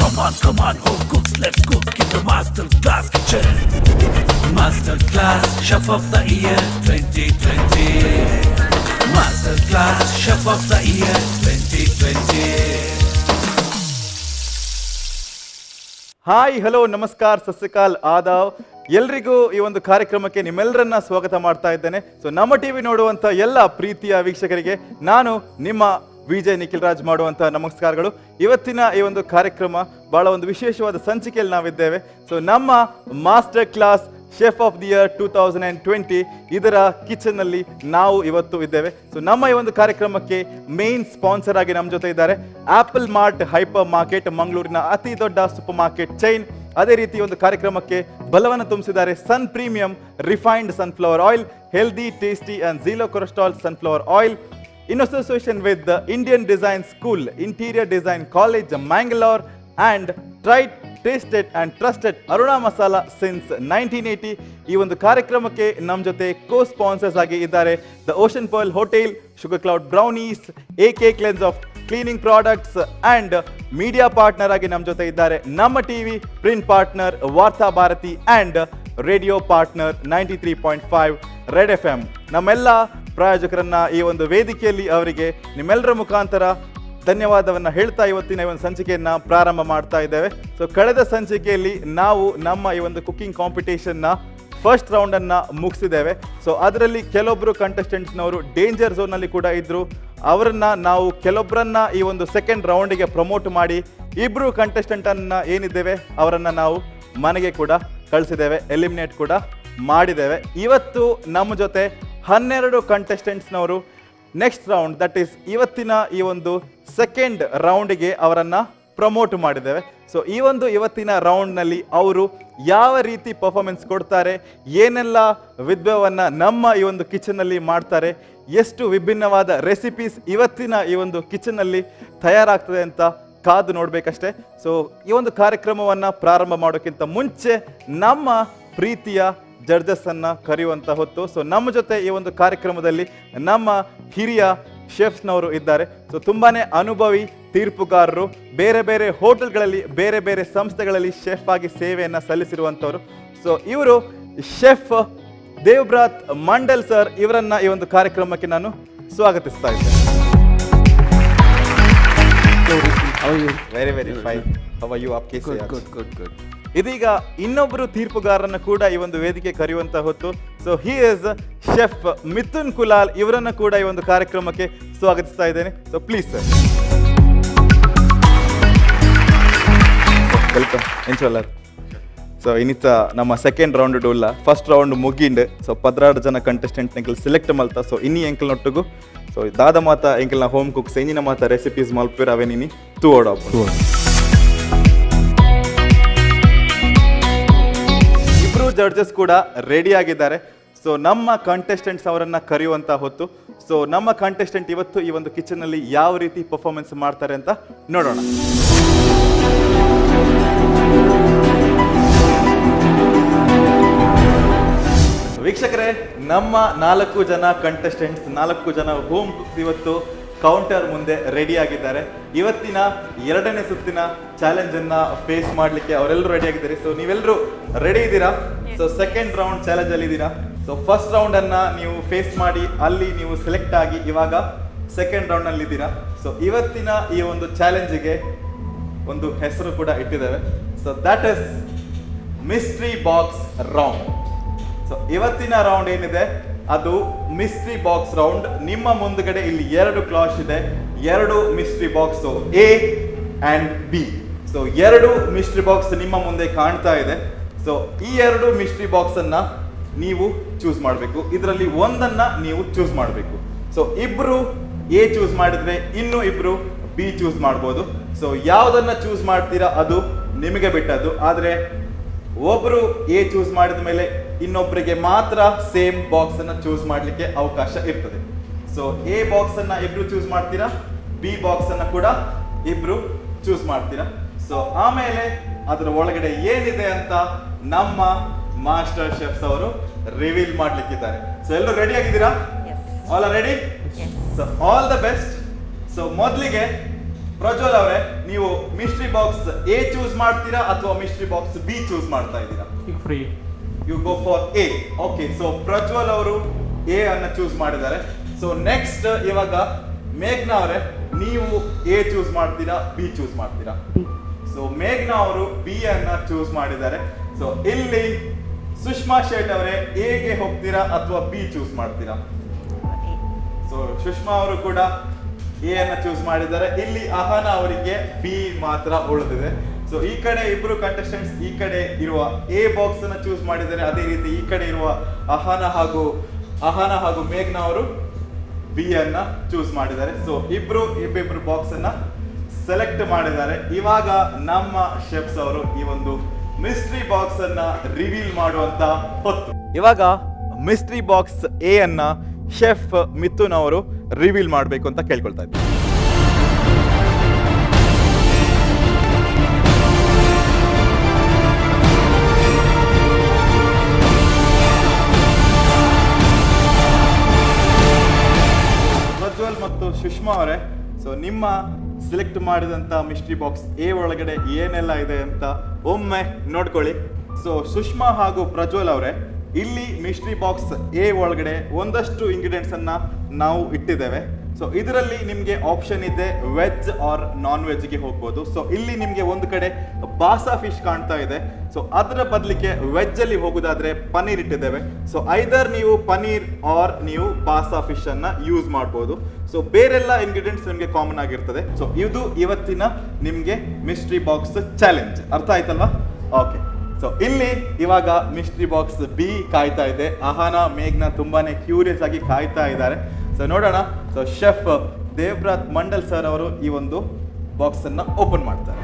Come on, home cooks, let's cook in the Master Class Kitchen. Master Class Chef of the Year 2020. Master Class Chef of the Year 2020. Hi hello ನಮಸ್ಕಾರ ಸಸ್ಯಕಾಲ್ ಆದಾವ್ ಎಲ್ರಿಗೂ ಈ ಒಂದು ಕಾರ್ಯಕ್ರಮಕ್ಕೆ ನಿಮ್ಮೆಲ್ಲರನ್ನ ಸ್ವಾಗತ ಮಾಡ್ತಾ ಇದ್ದೇನೆ. So ನಮ್ಮ ಟಿವಿ ನೋಡುವಂತ ಎಲ್ಲ ಪ್ರೀತಿಯ ವೀಕ್ಷಕರಿಗೆ ನಾನು ನಿಮ್ಮ ವಿಜಯ್ ನಿಖಿಲ್ ರಾಜ್ ಮಾಡುವಂತ ನಮಸ್ಕಾರಗಳು. ಇವತ್ತಿನ ಈ ಒಂದು ಕಾರ್ಯಕ್ರಮ ಬಹಳ ಒಂದು ವಿಶೇಷವಾದ ಸಂಚಿಕೆಯಲ್ಲಿ ನಾವಿದ್ದೇವೆ. ಸೊ ನಮ್ಮ master class chef of the year 2020 ಇದರ ಕಿಚನ್ ಅಲ್ಲಿ ನಾವು ಇವತ್ತು ಇದ್ದೇವೆ. ಸೊ ನಮ್ಮ ಈ ಒಂದು ಕಾರ್ಯಕ್ರಮಕ್ಕೆ ಮೇನ್ ಸ್ಪಾನ್ಸರ್ ಆಗಿ ನಮ್ಮ ಜೊತೆ ಇದ್ದಾರೆ ಆಪಲ್ ಮಾರ್ಟ್ ಹೈಪರ್ ಮಾರ್ಕೆಟ್, ಮಂಗಳೂರಿನ ಅತಿ ದೊಡ್ಡ ಸೂಪರ್ ಮಾರ್ಕೆಟ್ ಚೈನ್. ಅದೇ ರೀತಿ ಒಂದು ಕಾರ್ಯಕ್ರಮಕ್ಕೆ ಬಲವನ್ನು ತುಂಬಿಸಿದ್ದಾರೆ Sun premium refined sunflower oil, healthy tasty and zero cholesterol sunflower oil, in association with the Indian Design School, Interior Design College, Mangalore, and tried, tasted and trusted Aruna Masala since 1980. ಈ ಒಂದು ಕಾರ್ಯಕ್ರಮಕ್ಕೆ ನಮ್ಮ ಜೊತೆ ಕೋ sponsors ಆಗಿ ಇದ್ದಾರೆ the ocean pearl hotel, sugar cloud brownies, AK cleanse of cleaning products and media partner ಆಗಿ ನಮ್ಮ ಜೊತೆ ಇದ್ದಾರೆ ನಮ್ಮ ಟಿವಿ ಪ್ರಿಂಟ್ ಪಾರ್ಟ್ನರ್ ವಾರ್ತಾ Bharati and radio partner 93.5 red FM. ನಮ್ಮೆಲ್ಲ ಪ್ರಾಯೋಜಕರನ್ನ ಈ ಒಂದು ವೇದಿಕೆಯಲ್ಲಿ ಅವರಿಗೆ ನಿಮ್ಮೆಲ್ಲರ ಮುಖಾಂತರ ಧನ್ಯವಾದವನ್ನು ಹೇಳ್ತಾ ಇವತ್ತಿನ ಈ ಒಂದು ಸಂಚಿಕೆಯನ್ನ ಪ್ರಾರಂಭ ಮಾಡ್ತಾ ಇದ್ದೇವೆ. ಸೊ ಕಳೆದ ಸಂಚಿಕೆಯಲ್ಲಿ ನಾವು ನಮ್ಮ ಈ ಒಂದು ಕುಕಿಂಗ್ ಕಾಂಪಿಟೇಷನ್ನ ಫಸ್ಟ್ ರೌಂಡನ್ನು ಮುಗಿಸಿದ್ದೇವೆ. ಸೊ ಅದರಲ್ಲಿ ಕೆಲವೊಬ್ಬರು ಕಂಟೆಸ್ಟೆಂಟ್ಸ್ನವರು ಡೇಂಜರ್ ಝೋನಲ್ಲಿ ಕೂಡ ಇದ್ದರು. ಅವರನ್ನು ನಾವು ಕೆಲವೊಬ್ಬರನ್ನ ಈ ಒಂದು ಸೆಕೆಂಡ್ ರೌಂಡಿಗೆ ಪ್ರಮೋಟ್ ಮಾಡಿ ಇಬ್ಬರು ಕಂಟೆಸ್ಟೆಂಟನ್ನು ಏನಿದ್ದೇವೆ ಅವರನ್ನು ನಾವು ಮನೆಗೆ ಕೂಡ ಕಳಿಸಿದ್ದೇವೆ, ಎಲಿಮಿನೇಟ್ ಕೂಡ ಮಾಡಿದ್ದೇವೆ. ಇವತ್ತು ನಮ್ಮ ಜೊತೆ 12 ಕಂಟೆಸ್ಟೆಂಟ್ಸ್ನವರು ನೆಕ್ಸ್ಟ್ ರೌಂಡ್ ದಟ್ ಈಸ್ ಇವತ್ತಿನ ಈ ಒಂದು ಸೆಕೆಂಡ್ ರೌಂಡಿಗೆ ಅವರನ್ನು ಪ್ರಮೋಟ್ ಮಾಡಿದ್ದೇವೆ. ಸೊ ಈ ಒಂದು ಇವತ್ತಿನ ರೌಂಡ್ನಲ್ಲಿ ಅವರು ಯಾವ ರೀತಿ ಪರ್ಫಾರ್ಮೆನ್ಸ್ ಕೊಡ್ತಾರೆ, ಏನೆಲ್ಲ ವಿದ್ಯವನ್ನು ನಮ್ಮ ಈ ಒಂದು ಕಿಚನ್ನಲ್ಲಿ ಮಾಡ್ತಾರೆ, ಎಷ್ಟು ವಿಭಿನ್ನವಾದ ರೆಸಿಪೀಸ್ ಇವತ್ತಿನ ಈ ಒಂದು ಕಿಚನ್ನಲ್ಲಿ ತಯಾರಾಗ್ತದೆ ಅಂತ ಕಾದು ನೋಡಬೇಕಷ್ಟೇ. ಸೊ ಈ ಒಂದು ಕಾರ್ಯಕ್ರಮವನ್ನು ಪ್ರಾರಂಭ ಮಾಡೋಕ್ಕಿಂತ ಮುಂಚೆ ನಮ್ಮ ಪ್ರೀತಿಯ ಜಡ್ಜಸ್ ಅನ್ನ ಕರೆಯುವಂತ ಹೊತ್ತು. ಸೊ ನಮ್ಮ ಜೊತೆ ಈ ಒಂದು ಕಾರ್ಯಕ್ರಮದಲ್ಲಿ ನಮ್ಮ ಹಿರಿಯ ಶೆಫ್ಸ್ನವರು ಇದ್ದಾರೆ. ಸೊ ತುಂಬಾನೇ ಅನುಭವಿ ತೀರ್ಪುಗಾರರು, ಬೇರೆ ಬೇರೆ ಹೋಟೆಲ್ಗಳಲ್ಲಿ ಬೇರೆ ಬೇರೆ ಸಂಸ್ಥೆಗಳಲ್ಲಿ ಶೆಫ್ ಆಗಿ ಸೇವೆಯನ್ನು ಸಲ್ಲಿಸಿರುವಂಥವ್ರು. ಸೊ ಇವರು ಶೆಫ್ ದೇವಬ್ರಾತ್ ಮಂಡಲ್ ಸರ್, ಇವರನ್ನ ಈ ಒಂದು ಕಾರ್ಯಕ್ರಮಕ್ಕೆ ನಾನು ಸ್ವಾಗತಿಸ್ತಾ ಇದ್ದೇನೆ. Very very fine. How are you? ಆಪ್ಕೆ ಸೇ ಗುಡ್. ಇದೀಗ ಇನ್ನೊಬ್ಬರು ತೀರ್ಪುಗಾರರನ್ನು ಕೂಡ ಈ ಒಂದು ವೇದಿಕೆ ಕರೆಯುವಂತ ಹೊತ್ತು. So he is chef Mithun Kulal, ಇವರನ್ನು ಕೂಡ ಈ ಒಂದು ಕಾರ್ಯಕ್ರಮಕ್ಕೆ ಸ್ವಾಗತಿಸ್ತಾ ಇದ್ದೇನೆ. ಸೊ ಪ್ಲೀಸ್ ಸರ್, ವೆಲ್ಕಮ್ ಇನ್ಶಾಲ್ಲರ್. ಸೊ ಇನ್ನಿತ್ತ ನಮ್ಮ ಸೆಕೆಂಡ್ ರೌಂಡ್ ಡೋಲ್ಲ ಫಸ್ಟ್ ರೌಂಡ್ ಮುಗಿಂಡ್. ಸೊ 16 ಜನ ಕಂಟೆಸ್ಟೆಂಟ್ ಎಂಕಲ್ ಸೆಲೆಕ್ಟ್ ಮಲ್ತಾ. ಸೊ ಇನ್ನಿ ಎಂಕಲ್ ನೊಟ್ಟಿಗೂ ಸೊ ದಾದ ಮಾತ ಎಂಕಲ್ನ ಹೋಮ್ ಕುಕ್ಸ್ ಎಂಜಿನ ಮಾತ ರೆಸಿಪೀಸ್ ಮಲ್ಪೇರ್ ಅವೇ ನಿನ್ನಿ ತೂವೋಡ. ಜಡ್ಜಸ್ ಕೂಡ ರೆಡಿ ಆಗಿದ್ದಾರೆ. ಸೊ ನಮ್ಮ ಕಂಟೆಸ್ಟೆಂಟ್ಸ್ ಅವರನ್ನ ಕರೆಯುವಂತ ಹೊತ್ತು. ಸೊ ನಮ್ಮ ಕಂಟೆಸ್ಟೆಂಟ್ ಇವತ್ತು ಈ ಒಂದು ಕಿಚನ್ ಅಲ್ಲಿ ಯಾವ ರೀತಿ ಪರ್ಫಾರ್ಮೆನ್ಸ್ ಮಾಡ್ತಾರೆ ಅಂತ ನೋಡೋಣ. ವೀಕ್ಷಕರೇ, ನಮ್ಮ 4 ಜನ ಕಂಟೆಸ್ಟೆಂಟ್ಸ್, 4 ಜನ ಹೋಮ್ ಕುಕ್ಸ್ ಇವತ್ತು ಕೌಂಟರ್ ಮುಂದೆ ರೆಡಿ ಆಗಿದ್ದಾರೆ. ಇವತ್ತಿನ 2ನೇ ಸುತ್ತಿನ ಚಾಲೆಂಜ್ ಅನ್ನ ಫೇಸ್ ಮಾಡ್ಲಿಕ್ಕೆ ಅವರೆಲ್ಲರೂ ರೆಡಿ ಆಗಿದ್ದಾರೆ. ಸೊ ನೀವೆಲ್ಲರೂ ರೆಡಿ ಇದ್ದೀರಾ? ಸೊ ಸೆಕೆಂಡ್ ರೌಂಡ್ ಚಾಲೆಂಜ್ ಅಲ್ಲಿ ಇದ್ದೀರಾ? ಸೊ ಫಸ್ಟ್ ರೌಂಡ್ ಅನ್ನ ನೀವು ಫೇಸ್ ಮಾಡಿ ಅಲ್ಲಿ ನೀವು ಸೆಲೆಕ್ಟ್ ಆಗಿ ಇವಾಗ ಸೆಕೆಂಡ್ ರೌಂಡ್ ನಲ್ಲಿ ಇದ್ದೀರಾ. ಸೊ ಇವತ್ತಿನ ಈ ಒಂದು ಚಾಲೆಂಜಿಗೆ ಒಂದು ಹೆಸರು ಕೂಡ ಇಟ್ಟಿದ್ದೇವೆ. So that is mystery box round. So ಇವತ್ತಿನ ರೌಂಡ್ ಏನಿದೆ ಅದು ಮಿಸ್ಟ್ರಿ ಬಾಕ್ಸ್ ರೌಂಡ್. ನಿಮ್ಮ ಮುಂದ್ಗಡೆ ಇಲ್ಲಿ 2 ಕ್ಲಾಶ್ ಇದೆ, 2 mystery box A and B. So 2 mystery box ನಿಮ್ಮ ಮುಂದೆ ಕಾಣ್ತಾ ಇದೆ. ಸೊ ಈ 2 ಮಿಸ್ಟ್ರಿ ಬಾಕ್ಸ್ ಅನ್ನ ನೀವು ಚೂಸ್ ಮಾಡಬೇಕು. ಇದರಲ್ಲಿ ಒಂದನ್ನ ನೀವು ಚೂಸ್ ಮಾಡಬೇಕು. ಸೊ ಇಬ್ರು A ಚೂಸ್ ಮಾಡಿದ್ರೆ ಇನ್ನು ಇಬ್ರು B ಚೂಸ್ ಮಾಡ್ಬೋದು. ಸೊ ಯಾವ್ದನ್ನ ಚೂಸ್ ಮಾಡ್ತೀರಾ ಅದು ನಿಮಗೆ ಬಿಟ್ಟದ್ದು. ಆದ್ರೆ ಒಬ್ರು A ಚೂಸ್ ಮಾಡಿದ ಮೇಲೆ ಇನ್ನೊಬ್ಬರಿಗೆ ಮಾತ್ರ ಸೇಮ್ ಬಾಕ್ಸ್ ಅನ್ನ ಚೂಸ್ ಮಾಡ್ಲಿಕ್ಕೆ ಅವಕಾಶ ಇರ್ತದೆ. ಸೊ A ಬಾಕ್ಸ್ ಅನ್ನ ಇಬ್ರು ಚೂಸ್ ಮಾಡ್ತೀರಾ, B ಬಾಕ್ಸ್ ಅನ್ನ ಕೂಡ ಇಬ್ರು ಚೂಸ್ ಮಾಡ್ತೀರಾ. ಸೊ ಆಮೇಲೆ ಅದರ ಒಳಗಡೆ ಏನಿದೆ ಅಂತ ನಮ್ಮ ಮಾಸ್ಟರ್ ಶೆಫ್ಸ್ ಅವರು ರಿವೀಲ್ ಮಾಡ್ಲಿಕ್ಕಿದ್ದಾರೆ. ಸೊ ಎಲ್ಲರೂ ರೆಡಿ ಆಗಿದ್ದೀರಾ? All are ready? So all the best. So ಮೊದಲಿಗೆ ಪ್ರಜ್ವಲ್ ಅವರೇ, ನೀವು ಮಿಸ್ಟ್ರಿ ಬಾಕ್ಸ್ ಎ ಚೂಸ್ ಮಾಡ್ತೀರಾ ಅಥವಾ ಮಿಸ್ಟ್ರಿ ಬಾಕ್ಸ್ ಬಿ ಚೂಸ್ ಮಾಡ್ತಾ ಇದ್ದೀರಾ? ಈಗ free. You go for A. Okay, so Prajwal ಅವರು ಎ ಅನ್ನ ಚೂಸ್ ಮಾಡಿದ್ದಾರೆ. ಸೊ ನೆಕ್ಸ್ಟ್ ಇವಾಗ ಮೇಘ್ನಾ ಅವರೇ, ನೀವು ಎ ಚೂಸ್ ಮಾಡ್ತೀರಾ ಬಿ ಚೂಸ್ ಮಾಡ್ತೀರಾ? ಸೊ ಮೇಘ್ನಾ ಅವರು ಬಿ ಅನ್ನ ಚೂಸ್ ಮಾಡಿದ್ದಾರೆ. ಸೊ ಇಲ್ಲಿ ಸುಷ್ಮಾ ಶೇಟ್ ಅವರೇ, ಎಗೆ ಹೋಗ್ತೀರಾ ಅಥವಾ ಬಿ ಚೂಸ್ ಮಾಡ್ತೀರಾ? ಸೊ ಸುಷ್ಮಾ ಅವರು ಕೂಡ ಎ ಅನ್ನ ಚೂಸ್ ಮಾಡಿದ್ದಾರೆ. ಇಲ್ಲಿ ಅಹಾನ ಅವರಿಗೆ ಬಿ ಮಾತ್ರ ಉಳಿದಿದೆ. ಸೊ ಈ ಕಡೆ ಇಬ್ರು ಕಂಟೆಸ್ಟೆಂಟ್ಸ್ ಈ ಕಡೆ ಇರುವ ಎ ಬಾಕ್ಸ್ ಅನ್ನ ಚೂಸ್ ಮಾಡಿದ್ದಾರೆ. ಅದೇ ರೀತಿ ಈ ಕಡೆ ಇರುವ ಅಹಾನ ಹಾಗೂ ಮೇಘ್ನಾ ಅವರು ಬಿ ಅನ್ನ ಚೂಸ್ ಮಾಡಿದ್ದಾರೆ. ಸೊ ಇಬ್ಬಿಬ್ರು ಬಾಕ್ಸ್ ಅನ್ನ ಸೆಲೆಕ್ಟ್ ಮಾಡಿದ್ದಾರೆ. ಇವಾಗ ನಮ್ಮ ಶೆಫ್ಸ್ ಅವರು ಈ ಒಂದು ಮಿಸ್ಟ್ರಿ ಬಾಕ್ಸ್ ಅನ್ನ ರಿವೀಲ್ ಮಾಡುವಂತ ಹೊತ್ತು. ಇವಾಗ ಮಿಸ್ಟ್ರಿ ಬಾಕ್ಸ್ ಎ ಅನ್ನ ಶೆಫ್ ಮಿಥುನ್ ಅವರು ರಿವೀಲ್ ಮಾಡಬೇಕು ಅಂತ ಕೇಳ್ಕೊಳ್ತಾ ಇದ್ದಾರೆ. ಪ್ರಜ್ವಲ್ ಮತ್ತು ಸುಷ್ಮಾ ಅವರೇ, ಸೊ ನಿಮ್ಮ ಸೆಲೆಕ್ಟ್ ಮಾಡಿದಂತ ಮಿಸ್ಟ್ರಿ ಬಾಕ್ಸ್ ಎ ಒಳಗಡೆ ಏನೆಲ್ಲ ಇದೆ ಅಂತ ಒಮ್ಮೆ ನೋಡ್ಕೊಳ್ಳಿ. ಸೊ ಸುಷ್ಮಾ ಹಾಗೂ ಪ್ರಜ್ವಲ್ ಅವರೇ, ಇಲ್ಲಿ ಮಿಸ್ಟ್ರಿ ಬಾಕ್ಸ್ ಎ ಒಳಗಡೆ ಒಂದಷ್ಟು ಇಂಗ್ರೀಡಿಯೆಂಟ್ಸ್ ಅನ್ನ ನಾವು ಇಟ್ಟಿದ್ದೇವೆ. ಸೊ ಇದರಲ್ಲಿ ನಿಮಗೆ ಆಪ್ಷನ್ ಇದೆ ವೆಜ್ ಆರ್ ನಾನ್ ವೆಜ್ಗೆ ಹೋಗ್ಬೋದು. ಸೊ ಇಲ್ಲಿ ನಿಮಗೆ ಒಂದು ಕಡೆ ಬಾಸಾ ಫಿಶ್ ಕಾಣ್ತಾ ಇದೆ. ಸೊ ಅದರ ಬದಲಿಗೆ ವೆಜ್ ಅಲ್ಲಿ ಹೋಗುದಾದ್ರೆ ಪನ್ನೀರ್ ಇಟ್ಟಿದ್ದೇವೆ. ಸೊ ಐದರ್ ನೀವು ಪನ್ನೀರ್ ಆರ್ ನೀವು ಬಾಸಾ ಫಿಶ್ ಅನ್ನ ಯೂಸ್ ಮಾಡ್ಬೋದು. ಸೊ ಬೇರೆಲ್ಲ ಇಂಗ್ರೀಡಿಯೆಂಟ್ಸ್ ನಿಮಗೆ ಕಾಮನ್ ಆಗಿರ್ತದೆ. ಸೊ ಇದು ಇವತ್ತಿನ ನಿಮ್ಗೆ ಮಿಸ್ಟ್ರಿ ಬಾಕ್ಸ್ ಚಾಲೆಂಜ್. ಅರ್ಥ ಆಯ್ತಲ್ವಾ? ಓಕೆ, ಸೊ ಇಲ್ಲಿ ಇವಾಗ ಮಿಸ್ಟ್ರಿ ಬಾಕ್ಸ್ ಬಿ ಕಾಯ್ತಾ ಇದೆ. ಅಹಾನ ಮೇಘ್ನಾ ತುಂಬಾನೇ ಕ್ಯೂರಿಯಸ್ ಆಗಿ ಕಾಯ್ತಾ ಇದ್ದಾರೆ. ಸೊ ನೋಡೋಣ. ಸೊ ಶೆಫ್ ದೇವ್ರಾತ್ ಮಂಡಲ್ ಸರ್ ಅವರು ಈ ಒಂದು ಬಾಕ್ಸ್ ಅನ್ನ ಓಪನ್ ಮಾಡ್ತಾರೆ.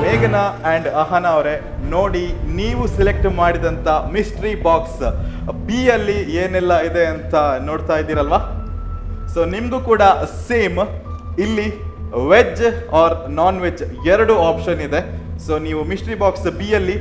ಮೇಘನಾ ಅಂಡ್ ಅಹಾನ ಅವರೇ, ನೋಡಿ ನೀವು ಸೆಲೆಕ್ಟ್ ಮಾಡಿದಂತ ಮಿಸ್ಟ್ರಿ ಬಾಕ್ಸ್ ಬಿ ಅಲ್ಲಿ ಏನೆಲ್ಲ ಇದೆ ಅಂತ ನೋಡ್ತಾ ಇದ್ದೀರಲ್ವಾ? ಸೊ ನಿಮ್ಗೂ ಕೂಡ ಸೇಮ್ ಇಲ್ಲಿ ವೆಜ್ ಆರ್ ನಾನ್ ವೆಜ್ ಎರಡು ಆಪ್ಷನ್ ಇದೆ. ಸೊ ನೀವು ಮಿಸ್ಟ್ರಿ ಬಾಕ್ಸ್ ಬಿ ಅಲ್ಲಿ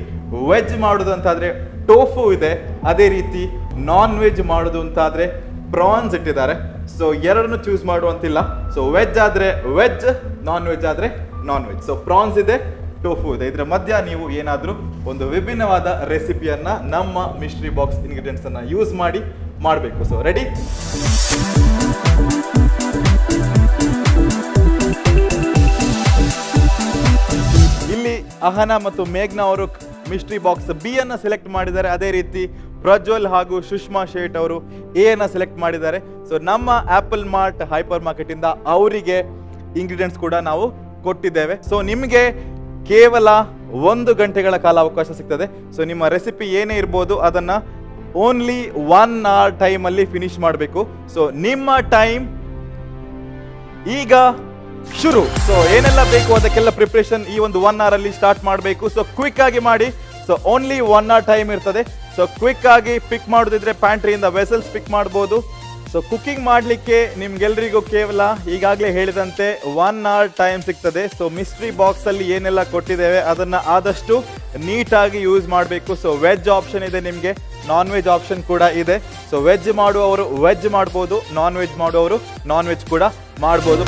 ವೆಜ್ ಮಾಡೋದು ಅಂತಾದ್ರೆ ಟೋಫು ಇದೆ. ಅದೇ ರೀತಿ ನಾನ್ ವೆಜ್ ಮಾಡೋದು ಅಂತಾದ್ರೆ ಪ್ರಾನ್ಸ್ ಇಟ್ಟಿದ್ದಾರೆ. ಸೊ ಎರಡನ್ನು ಚೂಸ್ ಮಾಡುವಂತಿಲ್ಲ. ಸೊ ವೆಜ್ ಆದ್ರೆ ವೆಜ್, ನಾನ್ ವೆಜ್ ಆದ್ರೆ ನಾನ್ ವೆಜ್. ಸೊ ಪ್ರಾನ್ಸ್ ಇದೆ, ಟೋಫು ಇದೆ. ಇದರ ಮಧ್ಯ ನೀವು ಏನಾದರೂ ಒಂದು ವಿಭಿನ್ನವಾದ ರೆಸಿಪಿಯನ್ನ ನಮ್ಮ ಮಿಸ್ಟ್ರಿ ಬಾಕ್ಸ್ ಇಂಗ್ರೀಡಿಯೆಂಟ್ಸ್ ಅನ್ನ ಯೂಸ್ ಮಾಡಿ ಮಾಡಬೇಕು. So ready? ಇಲ್ಲಿ ಅಹನ ಮತ್ತು ಮೇಘ್ನಾ ಅವರು ಮಿಸ್ಟ್ರಿ ಬಾಕ್ಸ್ ಬಿ ಅನ್ನ ಸೆಲೆಕ್ಟ್ ಮಾಡಿದ್ದಾರೆ. ಅದೇ ರೀತಿ ಪ್ರಜ್ವಲ್ ಹಾಗೂ ಸುಷ್ಮಾ ಶೇಟ್ ಅವರು ಎ ಅನ್ನ ಸೆಲೆಕ್ಟ್ ಮಾಡಿದ್ದಾರೆ. ಸೊ ನಮ್ಮ ಆಪಲ್ ಮಾರ್ಟ್ ಹೈಪರ್ ಮಾರ್ಕೆಟ್ ಇಂದ ಅವರಿಗೆ ಇಂಗ್ರೀಡಿಯೆಂಟ್ಸ್ ಕೂಡ ನಾವು ಕೊಟ್ಟಿದ್ದೇವೆ. ಸೊ ನಿಮಗೆ ಕೇವಲ 1 ಗಂಟೆಗಳ ಕಾಲ ಅವಕಾಶ ಸಿಗ್ತದೆ. ಸೊ ನಿಮ್ಮ ರೆಸಿಪಿ ಏನೇ ಇರ್ಬೋದು ಅದನ್ನ ಓನ್ಲಿ 1 hour ಟೈಮ್ ಅಲ್ಲಿ ಫಿನಿಶ್ ಮಾಡಬೇಕು. ಸೊ ನಿಮ್ಮ ಟೈಮ್ ಈಗ ಶುರು. ಸೊ ಏನೆಲ್ಲ ಬೇಕು ಅದಕ್ಕೆಲ್ಲ ಪ್ರಿಪ್ರೇಷನ್ ಈ ಒಂದು 1 hour ಅಲ್ಲಿ ಸ್ಟಾರ್ಟ್ ಮಾಡಬೇಕು. ಸೊ ಕ್ವಿಕ್ ಆಗಿ ಮಾಡಿ. ಸೊ ಓನ್ಲಿ 1 hour ಟೈಮ್ ಇರ್ತದೆ. ಸೊ ಕ್ವಿಕ್ ಆಗಿ ಪಿಕ್ ಮಾಡೋದಿದ್ರೆ ಪ್ಯಾಂಟ್ರಿಯಿಂದ ವೆಸಲ್ಸ್ ಪಿಕ್ ಮಾಡ್ಬೋದು. ಸೊ ಕುಕಿಂಗ್ ಮಾಡಲಿಕ್ಕೆ ನಿಮ್ಗೆಲ್ರಿಗೂ ಕೇವಲ ಈಗಾಗಲೇ ಹೇಳಿದಂತೆ 1 hour ಟೈಮ್ ಸಿಗ್ತದೆ. ಸೊ ಮಿಸ್ಟ್ರಿ ಬಾಕ್ಸ್ ಅಲ್ಲಿ ಏನೆಲ್ಲ ಕೊಟ್ಟಿದ್ದೇವೆ ಅದನ್ನ ಆದಷ್ಟು ನೀಟಾಗಿ ಯೂಸ್ ಮಾಡಬೇಕು. ಸೊ ವೆಜ್ ಆಪ್ಷನ್ ಇದೆ ನಿಮಗೆ, ನಾನ್ ವೆಜ್ ಆಪ್ಷನ್ ಕೂಡ ಇದೆ. ಸೊ ವೆಜ್ ಮಾಡುವವರು ವೆಜ್ ಮಾಡ್ಬೋದು, ನಾನ್ ವೆಜ್ ಮಾಡುವವರು ನಾನ್ ವೆಜ್ ಕೂಡ ಮಾಡ್ಬೋದು.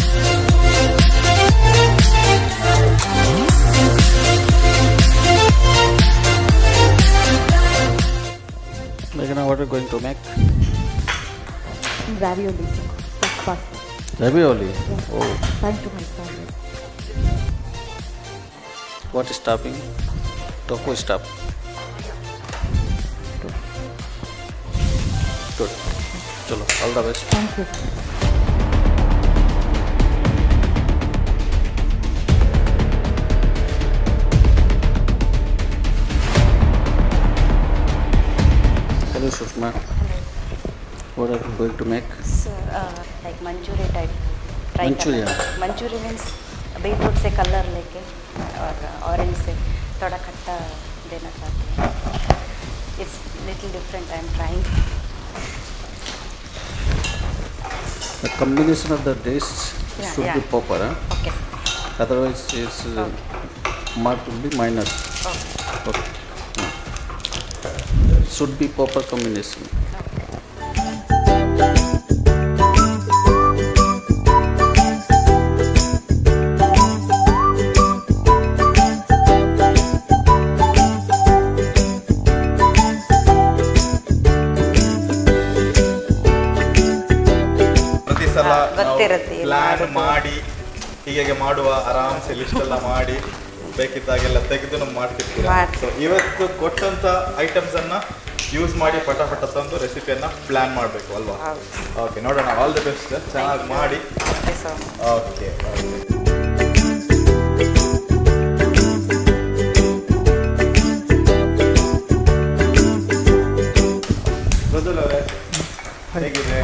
Meghna, what are you going to make? Ravioli, stuffed pasta. Ravioli? Yeah. Oh. Thank you, my family. What is topping? Tofu is top. Good. Chalo, all the best. Thank you. Hello, Sushma. What are you going to make? So, like Manchurian type. Try Manchurian? करना। Manchurian means beetroot से colour लेके और orange से थोड़ा खट्टा देना चाहते हैं. It's little different. I'm trying. The combination of the dish Yeah, should yeah. be proper, huh? Okay. Otherwise, its mark will be minus. Okay. Okay. should be proper combination. ಪ್ರತಿ ಸಲ ಗೊತ್ತಿರುತ್ತೆ ಏನು ಪ್ಲಾನ್ ಮಾಡೋದು. ಮಾಡಿ ಹೀಗೆ ಮಾಡುವ ಆರಾಮ್ಸೆ ಲಿಸ್ಟ್ ಎಲ್ಲ ಮಾಡಿ ಬೇಕಿದ್ದಾಗೆಲ್ಲ ತೆಗೆದು ಮಾಡ್ತಿರ್ತೀವಿ. ಮಾಡ್ತೀವಿ. ಸೊ ಇವತ್ತು ಕೊಟ್ಟಂತ ಐಟಮ್ಸ್ ಅನ್ನ ಯೂಸ್ ಮಾಡಿ ಪಟ ತಂದು ರೆಸಿಪಿಯನ್ನ ಪ್ಲಾನ್ ಮಾಡಬೇಕು ಅಲ್ವಾ? ಹೌದು. ಓಕೆ, ನೋಡೋಣ. ಆಲ್ ದಿ ಬೆಸ್ಟ್, ಚೆನ್ನಾಗಿ ಮಾಡಿ. Thank you so much. Okay. Prajwal ಅವರೇ, ಹೇಗಿದೆ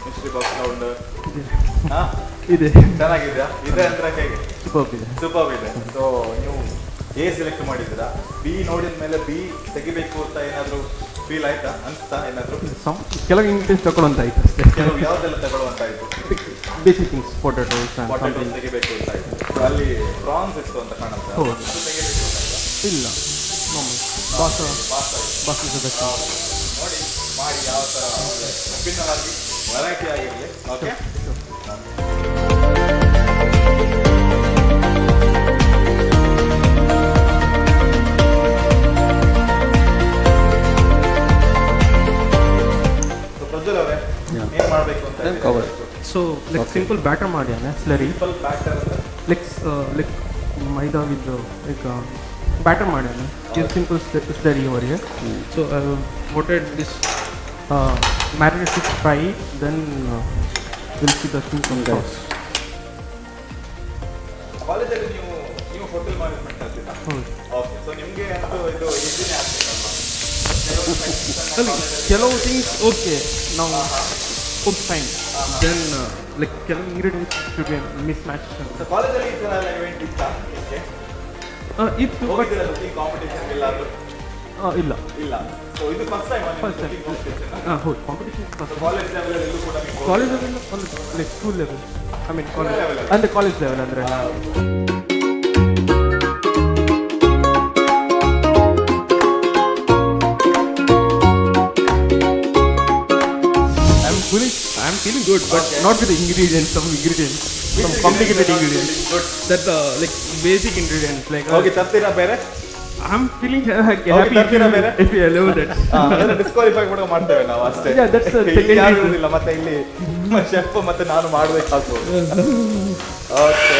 ಮಿಸ್ಟ್ರಿ ಬಾಕ್ಸ್ ರೌಂಡ್? ಹಾ, ಇದೆ ಚೆನ್ನಾಗಿದ್ಯಾ? ಇದೆ ಅಂದ್ರೆ ಹೇಗೆ? ಸೂಪರ್ ಇದೆ. ಸೂಪರ್ ಇದೆ. ಸೊ ನೀವು ಎ ಸೆಲೆಕ್ಟ್ ಮಾಡಿದ್ದೀರಾ? ಬಿ ನೋಡಿದ ಮೇಲೆ ಬಿ ತೆಗಿಬೇಕು ಅಂತ ಏನಾದ್ರು ಫೀಲ್ ಆಯ್ತಾ? ಅನ್ಸ್ತಾ ಏನಾದ್ರು? ಕೆಲವು ಇಂಗ್ರೀಡಿಯೆಂಟ್ಸ್ ತಗೊಳ್ಳೋಂತ ಆಯ್ತು ಅಷ್ಟೇ. ಕೆಲವು ಯಾವ್ದೆಲ್ಲ ತಗೊಳ್ಳುವಂತ ಆಯ್ತು? ಬೇಸಿಕ್ ಥಿಂಗ್ಸ್, ಪೊಟೆಟೋಸ್ ಪೊಟೆಟೋಸ್ ತೆಗಿಬೇಕು ಅಂತ ಆಯ್ತು. So ಅಲ್ಲಿ ಪ್ರಾನ್ಸ್ ಇತ್ತು ಅಂತ ಕಾಣುತ್ತೆ. ಹೌದು. ಅದು ತೆಗಿಬೇಕು ಅಂತ ಆಯ್ತಾ? ಇಲ್ಲ ಬಾಸ್ ಬಾಸ್ ನೋಡಿ ಮಾಡಿ ಯಾವ ಥರ ವಿಭಿನ್ನವಾಗಿ ವೆರೈಟಿ ಆಗಿರಲಿ. ಓಕೆ. ಪ್ರಜ್ವಲ್ ಅವರೇ, ಏನ್ ಮಾಡಬೇಕು ಅಂತ Then cover. So like simple batter ಮಾಡ್ಯಾನೆ slurry simple batter like maida with like batter ಮಾಡ್ಯಾನೆ ಇದು ಸಿಂಪಲ್ ಸ್ಲರಿ ಅವರಿಗೆ. ಸೊ ವಾಟೆಡ್ this marinated fry then will see the simple sauce. ಕಾಲೇಜಲ್ಲಿ ನೀವು ಹೋಟೆಲ್ ಮ್ಯಾನೇಜ್ಮೆಂಟ್ ಕಲ್ತಿದ್ದ? ಹೌದು. ಓಕೆ. ಸೊ ನಿಮಗೆ ಅಂತೂ ಇದು ಈಸಿನೇ ಆಗ್ಬೇಕಲ್ವಾ? ಕೆಲವು ಥಿಂಗ್ಸ್ ಓಕೆ ನಾವು ಕುಕ್ ಫೈನ್ ದೆನ್ ಲೈಕ್ ಕೆಲವು ingredients should be miss match. So ಕಾಲೇಜಲ್ಲಿ ಈ ಥರ ಎಲ್ಲ ಇವೆಂಟ್ ಇತ್ತಾ? ಓಕೆ. ಇತ್ತು ಬಟ್ ಹೋಗಿದ್ದೀರಾ ಕುಕಿಂಗ್ ಕಾಂಪಿಟೇಷನ್ ಎಲ್ಲಾದರೂ? ಇಲ್ಲ ಇಲ್ಲ. ಸೊ ಇದು first time First time. Cooking competition? ಹೌದು ಕಾಂಪಿಟೇಷನ್ ಫಸ್ಟ್ ಕಾಲೇಜ್ ಲೆವೆಲ್ ಎಲ್ಲೂ ಕೂಡ ನೀವು ಕಾಲೇಜಲ್ಲಿ like school level I mean college level. ಅಂದರೆ ಕಾಲೇಜ್ ಲೆವೆಲ್ ಅಂದರೆ I'm feeling good, but not with the ingredients. Some complicated ingredients. Good. That's like basic ingredients. Like ಹೋಗಿ ತರ್ತೀರಾ ಬೇರೆ? I'm feeling happy ತರ್ತೀರಾ ಬೇರೆ? if you allow that. ಅದನ್ನ disqualify ಕೂಡ ಮಾಡ್ತೇವೆ ನಾವು ಅಷ್ಟೇ. Yeah, that's the ಇಲ್ಲಿ second ಯಾರು reason. ಇರುವುದಿಲ್ಲ, ಮತ್ತೆ ಇಲ್ಲಿ ಶೆಫ್ ಮತ್ತೆ ನಾನು ಮಾಡ್ಬೇಕಾಗ್ಬೋದು. ಓಕೆ.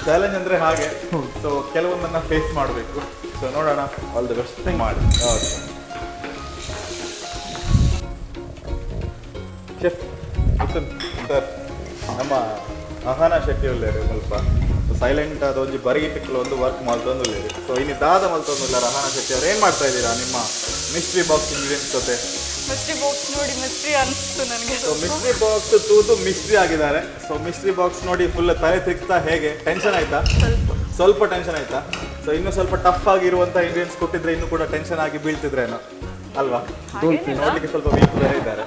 ಚಾಲೆಂಜ್ ಅಂದ್ರೆ ಹಾಗೆ. ಸೊ ಕೆಲವೊಂದನ್ನ ಫೇಸ್ ಮಾಡಬೇಕು. ಸೊ ನೋಡೋಣ. ಆಲ್ ದಿ ಬೆಸ್ಟ್ ಮಾಡಿ. ಓಕೆ. ಶೆಫ್ ಸರ್, ನಮ್ಮ ಅಹಾನ ಶೆಟ್ಟಿ ಉಳ್ಳೇರು ಸ್ವಲ್ಪ ಸೈಲೆಂಟ್ ಆದ ಒಂಜಿ ಬರಿಗಿಟ್ಟಿಕ್ಕಲು ಒಂದು ವರ್ಕ್ ಮಲ್ತೊಂದುಲ್ಲೇರು. ಸೊ ಇನ್ನು ದಾದ ಮಲ್ತೊಂದುಲ್ಲ ಅಹಾನ ಶೆಟ್ಟಿ ಅವ್ರು ಏನು ಮಾಡ್ತಾ ಇದ್ದೀರಾ ನಿಮ್ಮ ಮಿಸ್ಟ್ರಿ ಬಾಕ್ಸ್ ಇಂಗ್ರೀಡಿಯೆಂಟ್ಸ್ ಜೊತೆ? ಮಿಸ್ಟ್ರಿ ಬಾಕ್ಸ್ ನೋಡಿ ಮಿಸ್ಟ್ರಿ ಅನಿಸ್ತು ನನಗೆ. ಸೊ ಮಿಸ್ಟ್ರಿ ಬಾಕ್ಸ್ ತೂತು ಮಿಸ್ಟ್ರಿ ಆಗಿದ್ದಾರೆ. ಸೊ ಮಿಸ್ಟ್ರಿ ಬಾಕ್ಸ್ ನೋಡಿ ಫುಲ್ ತಲೆ ತಿಕ್ತಾ ಹೇಗೆ? ಟೆನ್ಷನ್ ಆಯ್ತಾ? ಸ್ವಲ್ಪ ಟೆನ್ಷನ್ ಆಯ್ತಾ? ಸೊ ಇನ್ನೂ ಸ್ವಲ್ಪ ಟಫ್ ಆಗಿರುವಂಥ ಇಂಗ್ರೀಡಿಯೆಂಟ್ಸ್ ಕೊಟ್ಟಿದ್ರೆ ಇನ್ನೂ ಕೂಡ ಟೆನ್ಷನ್ ಆಗಿ ಬೀಳ್ತಿದ್ರೇನೋ ಅಲ್ವಾ? ನೋಡ್ಲಿಕ್ಕೆ ಸ್ವಲ್ಪ ವೀಕ್ ಬೇರೆ ಇದ್ದಾರೆ.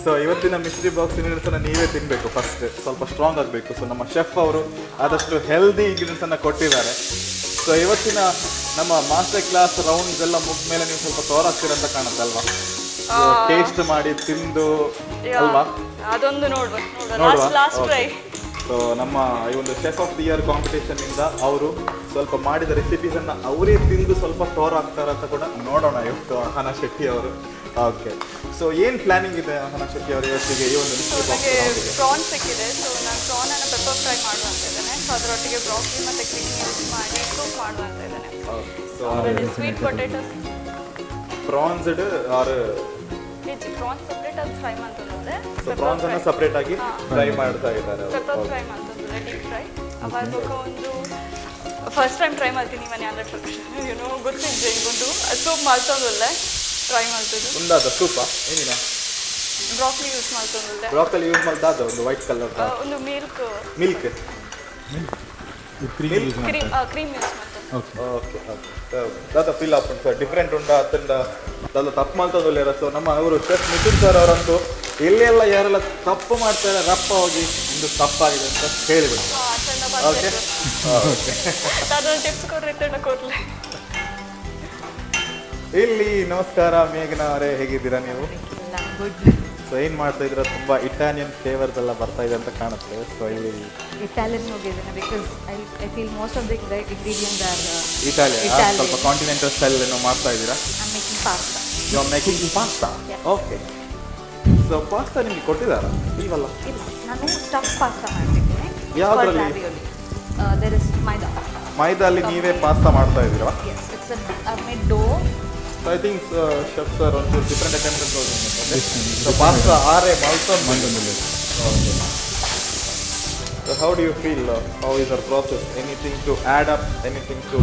ಸೊ ಇವತ್ತಿನ ಮಿಸ್ಟ್ರಿ ಬಾಕ್ಸ್ ಇಂಗ್ರೀಡಿಯೆಂಟ್ಸನ್ನು ನೀವೇ ತಿನ್ನಬೇಕು. ಫಸ್ಟ್ ಸ್ವಲ್ಪ ಸ್ಟ್ರಾಂಗ್ ಆಗಬೇಕು. ಸೊ ನಮ್ಮ ಶೆಫ್ ಅವರು ಆದಷ್ಟು ಹೆಲ್ದಿ ಇಂಗ್ರೀಡಿಯೆಂಟ್ಸನ್ನು ಕೊಟ್ಟಿದ್ದಾರೆ. ಸೊ ಇವತ್ತಿನ ನಮ್ಮ ಮಾಸ್ಟರ್ ಕ್ಲಾಸ್ ರೌಂಡ್ಸ್ ಎಲ್ಲ ಮುಗಿದ ಮೇಲೆ ನೀವು ಸ್ವಲ್ಪ ತೋರಾಗ್ತೀರಂತ ಕಾಣುತ್ತೆ ಅಲ್ವಾ? ಟೇಸ್ಟ್ ಮಾಡಿ ತಿಂದು ಅಲ್ವಾ? ಅದೊಂದು ನೋಡ್ಬೇಕು. ನೋಡುವ. Last try. ಸೊ ನಮ್ಮ ಈ ಒಂದು chef of the year competition ಇಂದ ಅವರು ಸ್ವಲ್ಪ ಮಾಡಿದ ರೆಸಿಪೀಸ್ ಅನ್ನ ಅವರೇ ತಿಂದು ಸ್ವಲ್ಪ ಟೋರ್ ಆಗ್ತಾರ ಅಂತ ಕೂಡ ನೋಡೋಣ ಇವತ್ತು ಅಹನ ಶೆಟ್ಟಿ ಅವರು. ಓಕೆ. ಸೊ ಏನು ಪ್ಲಾನಿಂಗ್ ಇದೆ ಅಹನ ಶೆಟ್ಟಿ ಅವರು ಇವತ್ತಿಗೆ ಈ ಒಂದು ಮಿಸ್ಟ್ರಿ ಬಾಕ್ಸ್ ನನಗೆ ಪ್ರಾನ್ ಸಿಕ್ಕಿದೆ. ಸೊ ನಾನು ಪ್ರಾನನ್ನು ಪೆಪ್ಪರ್ ಫ್ರೈ ಮಾಡುವಂತ ಇದ್ದೇನೆ. ಸೊ ಅದರೊಟ್ಟಿಗೆ ಬ್ರಾಕ್ಲಿ ಮತ್ತು ಕ್ರೀಮ್ ಯೂಸ್ ಮಾಡಿ ಕುಕ್ ಮಾಡುವಂತ ಇದ್ದೇನೆ. So sweet potatoes prawns or prawns separate ಅದು ಫ್ರೈ ಮಾಡ್ತಂದ್ರೆ ಸೊ ಪ್ರಾನ್ಸ್ ಅನ್ನ ಸಪರೇಟ್ ಆಗಿ ಫ್ರೈ ಮಾಡ್ತಾ ಇದ್ದಾರೆ ಪೆಪ್ಪರ್ ಫ್ರೈ ಮಾಡ್ತಂದ್ರೆ ಡೀಪ್ ಫ್ರೈ ಅವಾಗ ಒಂದು ಫಸ್ಟ್ ಟೈಮ್ ಟ್ರೈ ಮಾಡ್ತೀನಿ ಮನೆ 100% ಏನೋ ಗೊತ್ತಿದ್ದೆ ಒಂದು ಸೂಪ್ ಮಾಡ್ತಂದ್ರೆ ಟ್ರೈ ಮಾಡ್ತಿದ್ದು ಒಂದಾದ ಸೂಪ ಏನಿಲ್ಲ ಬ್ರಾಕ್ಲಿ ಯೂಸ್ ಮಾಡ್ತಂದ್ರೆ ಬ್ರಾಕಲಿ ಯೂಸ್ ಮಾಡ್ದಾದ ಒಂದು ವೈಟ್ ಕಲರ್ ಒಂದು ಮಿಲ್ಕ್ ಮಿಲ್ಕ್ ಕ್ರೀಮ್ ಯೂಸ್ ಮಾಡ್ತಂದ್ರೆ ಓಕೆ ಓಕೆ ದಾದ ಫಿಲ್ ಆಪನ್ ಸರ್ ಡಿಫ್ರೆಂಟ್ ಉಂಡ ಅತ್ತಂಡ ದಾದ ತಪ್ಪು ಮಾಡ್ತದಲ್ಲ ಸೊ ನಮ್ಮ ಅವರು ಶೆಫ್ ನಿತಿನ್ ಸರ್ ಅವರಂತೂ ಇಲ್ಲಿ ಎಲ್ಲ ಯಾರೆಲ್ಲ ತಪ್ಪು ಮಾಡ್ತಾರೆ ರಪ್ಪ ಹೋಗಿ ನಿಮ್ದು ತಪ್ಪಾಗಿದೆ ಅಂತ ಹೇಳಿಬಿಡಿ. ಓಕೆ ಅದೊಂದು ಟಿಪ್ಸ್ ಕೊಡ್ರಿ ಕೊಡ್ಲಿ. ಇಲ್ಲಿ ನಮಸ್ಕಾರ ಮೇಘನಾ ಅವರೇ, ಹೇಗಿದ್ದೀರಾ ನೀವು? ಗುಡ್. ಸೊ ಏನ್ ಮಾಡ್ತಾ ಇದ್ದೀರಾ? ತುಂಬಾ ಇಟಾಲಿಯನ್ ಫ್ಲೇವರ್ಸ್ ಎಲ್ಲ ಬರ್ತಾ ಇದೆ ಅಂತ ಕಾಣುತ್ತೆ. ಸೊ ಇಲ್ಲಿ Italian ಹೋಗಿದ್ದೇನೆ because I feel most of the ingredients are Italian ಸ್ವಲ್ಪ ಕಾಂಟಿನೆಂಟಲ್ ಸ್ಟೈಲ್ ಏನೋ ಮಾಡ್ತಾ ಇದ್ದೀರಾ? I making pasta. You are making pasta. Okay. So pasta ನಿಮಗೆ ಕೊಟ್ಟಿದ್ದಾರಾ? ಇಲ್ವಲ್ಲ. ಇಲ್ಲ, ನಾನು ಸ್ಟಫ್ ಪಾಸ್ತಾ ಮಾಡ್ತಿದ್ದೇನೆ. ಯಾವ್ದ್ರಲ್ಲಿ? ದೇರ್ ಇಸ್ ಮೈದಾ. ಮೈದಲ್ಲಿ ನೀವೇ ಪಾಸ್ತಾ ಮಾಡ್ತಾ ಇದ್ದೀರಾ? Yes, it's a made dough. So I think chef sir onto different attempts okay. So pasta are malton. Okay. So how do you feel? How is your process? Anything to add up? Anything to?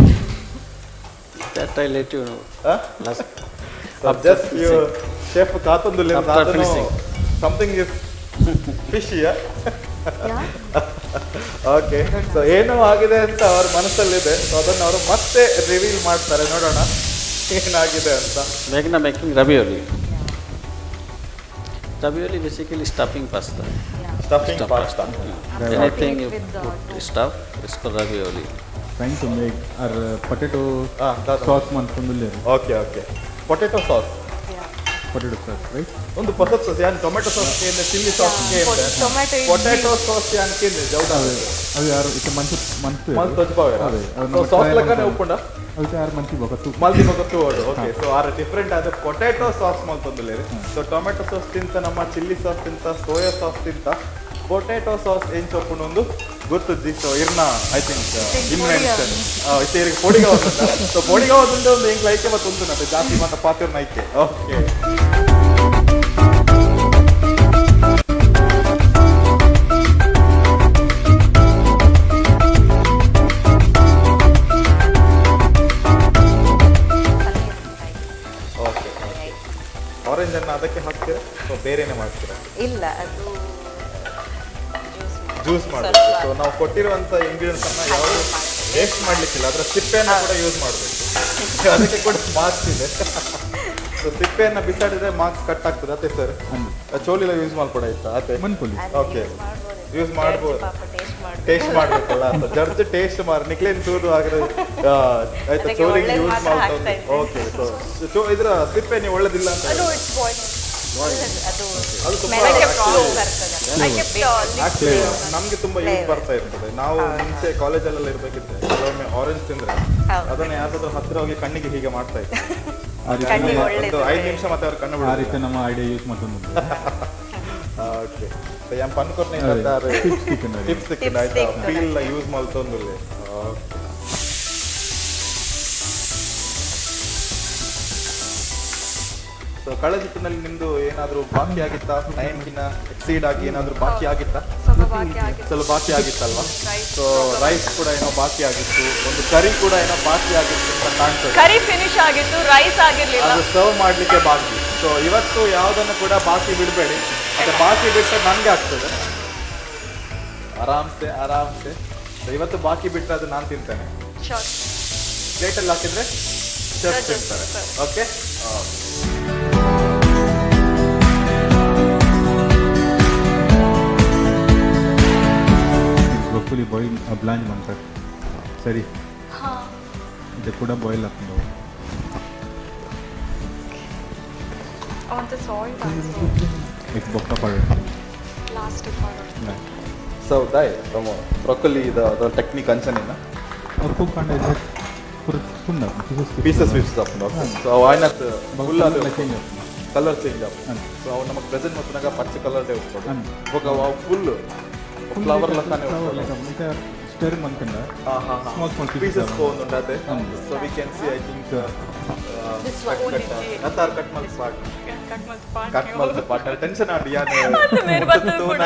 That I let you know. Huh? Last. So just your chef kaatondule After finishing. something is fishy. Yeah? Yeah. Okay. So ಏನೋ ಆಗಿದೆ ಅಂತ ಅವ್ರ ಮನಸ್ಸಲ್ಲಿದೆ. So ಅದನ್ನು ಅವರು ಮತ್ತೆ reveal ಮಾಡ್ತಾರೆ, ನೋಡೋಣ ಏನಾಗಿದೆ ಅಂತ. Meghna making ravioli. Ravioli basically stuffing pasta. Stuffing Stuff pasta. Anything you with the put stuff, it's called ravioli. Trying to make our potato ಹಾಂ sauce ಮಾಡ್ಕೊಂಡುಲ್ಲೇರು okay okay. Potato sauce, potato sauce, right? ಒಂದು ಪಸತ್ sauce ಯಾನ್ tomato sauce ಕೇಂದ್ರ chilli sauce ಕೇಂದ್ರ tomato potato sauce ಯಾನ್ ಕೇಂದ್ರ ಜೌಡಾ అవి ఆరు ఇట్లా మంచి మంచి ಮಲ್ ತಜ್ಪಾವೆ ಅದೇ, ಅದು ಸೊ ನಮ್ಮ ಸಾಸ್ try ಲೆಕ್ಕನೆ ಮಾಡ್ತಾರೆ. ಉಪ್ಪುಂಡ అవి ఆరు మంచి ఒక ಮಲ್ದಿ ಗೊತ್ತು ಓಡು. ಓಕೆ. ಸೊ ಆರು ಡಿಫ್ರೆಂಟ್ ಆದ ಪೊಟೆಟೊ ಸಾಸ್ ಮಲ್ತೊಂದುಲೇರಿ. ಸೊ ಟೊಮೆಟೊ ಸಾಸ್ ತಿಂತ ನಮ್ಮ ಚಿಲ್ಲಿ ಸಾಸ್ ತಿಂತ ಸೋಯಾ ಸಾಸ್ ತಿಂತ ಪೊಟೆಟೊ ಸಾಸ್ ಏನ್ ಚೊಪ್ಪುಂಡು ಒಂದು ಗೊತ್ತುದ್ದಿ. ಸೊ ಇರ್ನ ಐ ಥಿಂಕ್ ಇನ್ವೆನ್ಷನ್ ಇತ್ತೇರಿಗೆ ಪೊಡಿಗ ಹೋಗುಂಟ. ಸೊ ಪೊಡಿಗ ಹೋಗುಂಡೆ ಒಂದು ಹೆಂಗ್ ಲೈಕೆ ಮತ್ತು ಒಂದು ನತ್ತೆ ಜಾಸ್ತಿ ಮಾತ ಪಾತಿರ್ನ ಐಕೆ. ಓಕೆ. ಓಕೆ. ಆರೆಂಜ್ ಅನ್ನ ಅದಕ್ಕೆ ಹಾಕ್ತೀರಾ ಸೊ ಬೇರೆನೆ ಮಾಡ್ತೀರಾ? ಇಲ್ಲ, ಅದು ಜ್ಯೂಸ್ ಮಾಡಬೇಕು. ಸೊ ನಾವು ಕೊಟ್ಟಿರುವಂಥ ಇಂಗ್ರೀಡಿಯೆಂಟ್ಸ್ ಅನ್ನ ಯಾವುದು ವೇಸ್ಟ್ ಮಾಡ್ಲಿಕ್ಕಿಲ್ಲ, ಅದರ ಸಿಪ್ಪೆಯನ್ನು ಕೂಡ ಯೂಸ್ ಮಾಡಬೇಕು. ಅದಕ್ಕೆ ಕೂಡ ಮಾರ್ಕ್ಸ್ ಇದೆ. ಸೊ ಸಿಪ್ಪೆಯನ್ನು ಬಿಸಾಡಿದ್ರೆ ಮಾರ್ಕ್ಸ್ ಕಟ್ ಆಗ್ತದೆ. ಅದೇ ಸರ್ ಚೋಲಿಲ ಯೂಸ್ ಮಾಡ್ಕೊಡ ಆಯ್ತಾ? ಅದೇ ಮನ್ಪೊಲಿ. ಓಕೆ. ಯೂಸ್ ಮಾಡ್ಬೋದು. ಟೇಸ್ಟ್ ಟೇಸ್ಟ್ ಮಾಡ್ಬೇಕಲ್ಲ ಅಂತ ಜರ್ಜ್ ಟೇಸ್ಟ್ ಮಾರ್ ನಿಕ್ಲೇನ್ ಚೂರು ಆಗಿರೋ ಆಯ್ತಾ ಅದಕ್ಕೆ ಚೋಲಿಗೆ ಒಳ್ಳೇದು ಯೂಸ್ ಮಾತ್ರ ಮಾಡ್ತಾ ಹಾಕ್ತಾ ಇದ್ದೆ. ಓಕೆ. ಸೊ ಇದ್ರ ಸಿಪ್ಪೆ ನೀವು ಒಳ್ಳೇದಿಲ್ಲ ಅಂತ ಅದು ಇಟ್ಸ್ ಬಾಯ್ಲ್. ಅದು ಅದು ತುಂಬ ಸ್ಮೆಲ್ actually- ಬರ್ತದೆ. I kept ಆಕ್ಚುಲಿ ನಮ್ಗೆ ತುಂಬಾ ಯೂಸ್ ಬರ್ತಾ ಇರ್ತದೆ. ನಾವು ಮುಂಚೆ ಕಾಲೇಜಲ್ಲೆಲ್ಲ ಇರ್ಬೇಕಿದ್ರೆ ಕೆಲವೊಮ್ಮೆ ಆರೆಂಜ್ ತಿಂದ್ರೆ ಹೌದು. ಅದನ್ನ ಯಾವ್ದಾದ್ರು ಹತ್ತಿರ ಹೋಗಿ ಕಣ್ಣಿಗೆ ಹೀಗೆ ಮಾಡ್ತಾ ಇತ್ತು. ಕಣ್ಣಿಗೆ ಒಳ್ಳೇದು. ಒಂದು 5 ನಿಮಿಷ ಮತ್ತೆ ಅವ್ರ ಕಣ್ಣು ಆ ರೀತಿ ನಮ್ಮ ಐಡಿಯಾ ಯೂಸ್ ಮಾಡ್ಕೊಂಡು ಓಕೆ. ಯಂ ಪನ್ಕೊರ್ನೆ ಟಿಪ್ಸ್ ಸಿಕ್ಕಿಲ್ಲ ಆಯ್ತಾ? ಫೀಲ್ ಯೂಸ್ ಮಾಡ್ತೊಂದುಲ್ಲೆ. ಓಕೆ. ಸೊ ಕಳೆದ ಸುತ್ತಿನಲ್ಲಿ ನಿಮ್ದು ಏನಾದರೂ ಬಾಕಿ ಆಗಿತ್ತಾ? ಟೈಮ್ಗಿನ್ನ ಎಕ್ಸೀಡ್ ಆಗಿ ಏನಾದರೂ ಬಾಕಿ ಆಗಿತ್ತಾ? ಸ್ವಲ್ಪ ಬಾಕಿ ಆಗಿತ್ತು. ಸ್ವಲ್ಪ ಬಾಕಿ ಆಗಿತ್ತಲ್ವಾ? Rice. ಸೊ ರೈಸ್ ಕೂಡ ಏನೋ ಬಾಕಿ ಆಗಿತ್ತು, ಒಂದು ಕರಿ ಕೂಡ ಏನೋ ಬಾಕಿ ಆಗಿತ್ತು ಅಂತ ಕಾಣ್ತದೆ. ಕರಿ ಫಿನಿಶ್ ಆಗಿತ್ತು, ರೈಸ್ ಆಗಿರ್ಲಿಲ್ಲ. ಅದು ಸರ್ವ್ ಮಾಡಲಿಕ್ಕೆ ಬಾಕಿ. ಸೊ ಇವತ್ತು ಯಾವುದನ್ನು ಕೂಡ ಬಾಕಿ ಬಿಡಬೇಡಿ. ಮತ್ತೆ ಬಾಕಿ ಬಿಟ್ಟರೆ ನನಗೆ ಆಗ್ತದೆ. ಆರಾಮ್ಸೆ ಆರಾಮ್ಸೆ. ಸೊ ಇವತ್ತು ಬಾಕಿ ಬಿಟ್ಟರೆ ಅದು ನಾನು ತಿಂತೇನೆ. Sure. ಪ್ಲೇಟಲ್ಲಿ ಹಾಕಿದ್ರೆ ಚೆಫ್ ತಿಂತಾರೆ. ಓಕೆ. ಬ್ರೊಕೊಲಿ ಬಾಯ್ಲ್ ಬ್ಲಾಂಚ್ ಮಾಡ್ತಾರೆ ಸರಿ. ಹಾ. ಇದು ಕೂಡ ಬಾಯ್ಲ್ ಹಾಕೊಂಡು ಅವಂತ ಸಾಲ್ಟ್ एक बॉक्का पाउडर ಲಾಸ್ಟ್ ಪಾರ್ಟ್. ಸೊ ದಾಯ್ ತಮ್ಮ ಬ್ರೊಕೊಲಿ ಇದು ಟೆಕ್ನಿಕ್ ಅಂಚನೇನ और खूप कांदा इथे परत पुन्हा ಪೀಸಸ್ ಹಾಕೊಂಡು. ಸೊ ಆಯ್ನತ್ ಫುಲ್ ಅದು चेंज ಕಲರ್ ಚೇಂಜ್ ಆಗ್ತದೆ. ಸೊ ಅವು ನಮಗೆ ಪ್ರೆಸೆಂಟ್ ಮತ್ತು ಪಚ್ಚ ಕಲರ್ ಹೋಗ್ತದೆ. ಅವು ಫುಲ್ ಫ್ಲವರ್ ಲಕ್ಕನೆ ಹೋಗ್ತದೆ. ಸ್ಟರ್ ಮಾಡ್ಕೊಂಡ Small, small pieces ಪೀಸಸ್ ಆಗುತ್ತೆ. ಹೋಗುಂಡು ಅದೇ. So we can see I think This one. ನತ್ತಾರ್ ಕಟ್ ಮಾಡಿ ಸ್ಪಾಟ್ ಕಟ್ ಮತ್ ಪಾರ್ಟ್. ಕಟ್ ಮಾಡಿ ಪಾರ್ಟ್ನರ್ ಟೆನ್ಷನ್ ಆಡಿ ಯಾನೆ ಅದು ಮೇರೆ ಬಂತು ಕೂಡ.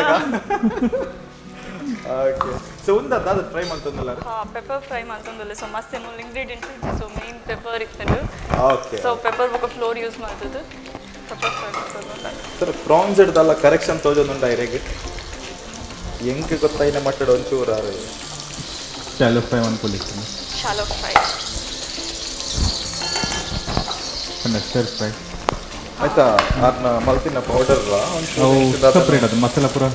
ಓಕೆ. ಸೊ ಅದು ಟ್ರೈ ಮಾಡ್ತಂದಲ್ಲ. ಹಾ, ಪೆಪ್ಪರ್ ಫ್ರೈ ಮಾಡ್ತಂದಲ್ಲ. ಸೊ ಮಸ್ತ್ ಏನೋ ಇಂಗ್ರೀಡಿಯೆಂಟ್ಸ್ ಇತ್ತು. ಸೊ ಮೇನ್ ಪೆಪ್ಪರ್ ಇತ್ತು. ಓಕೆ. ಸೊ ಪೆಪ್ಪರ್ ಬೊಕ ಫ್ಲೋರ್ ಯೂಸ್ ಮಾಡ್ತದ್ದು. ಪೆಪ್ಪರ್ ಫ್ರೈ ಮಾಡ್ತದ್ದು. ಸರ್ ಪ್ರಾನ್ಸ್ ಇಡ್ದಲ್ಲ ಕರೆಕ್ಷನ್ ತೋಜೊಂದುಂಡ ಐರೆಗೆ ಹೆಂಗೆ ಗೊತ್ತಾಯಿನ ಮಟ್ಟಡ ಒಂಚೂರು ಆರು ಶಾಲೋ ಫ್ರೈ ಮಾಡ್ಕೊಳ್ಳಿಕ್ಕೆ ಶಾಲೋ ಫ್ರೈ. ಪನ್ನ ಸ್ಟರ್ ಫ್ರೈ ಆಯ್ತಾ ಅದನ್ನ ಮಲ್ತಿನ ಪೌಡರ್ ಅವು ಸಪ್ರೇಟ್ ಅದು ಮಸಾಲ ಪೂರ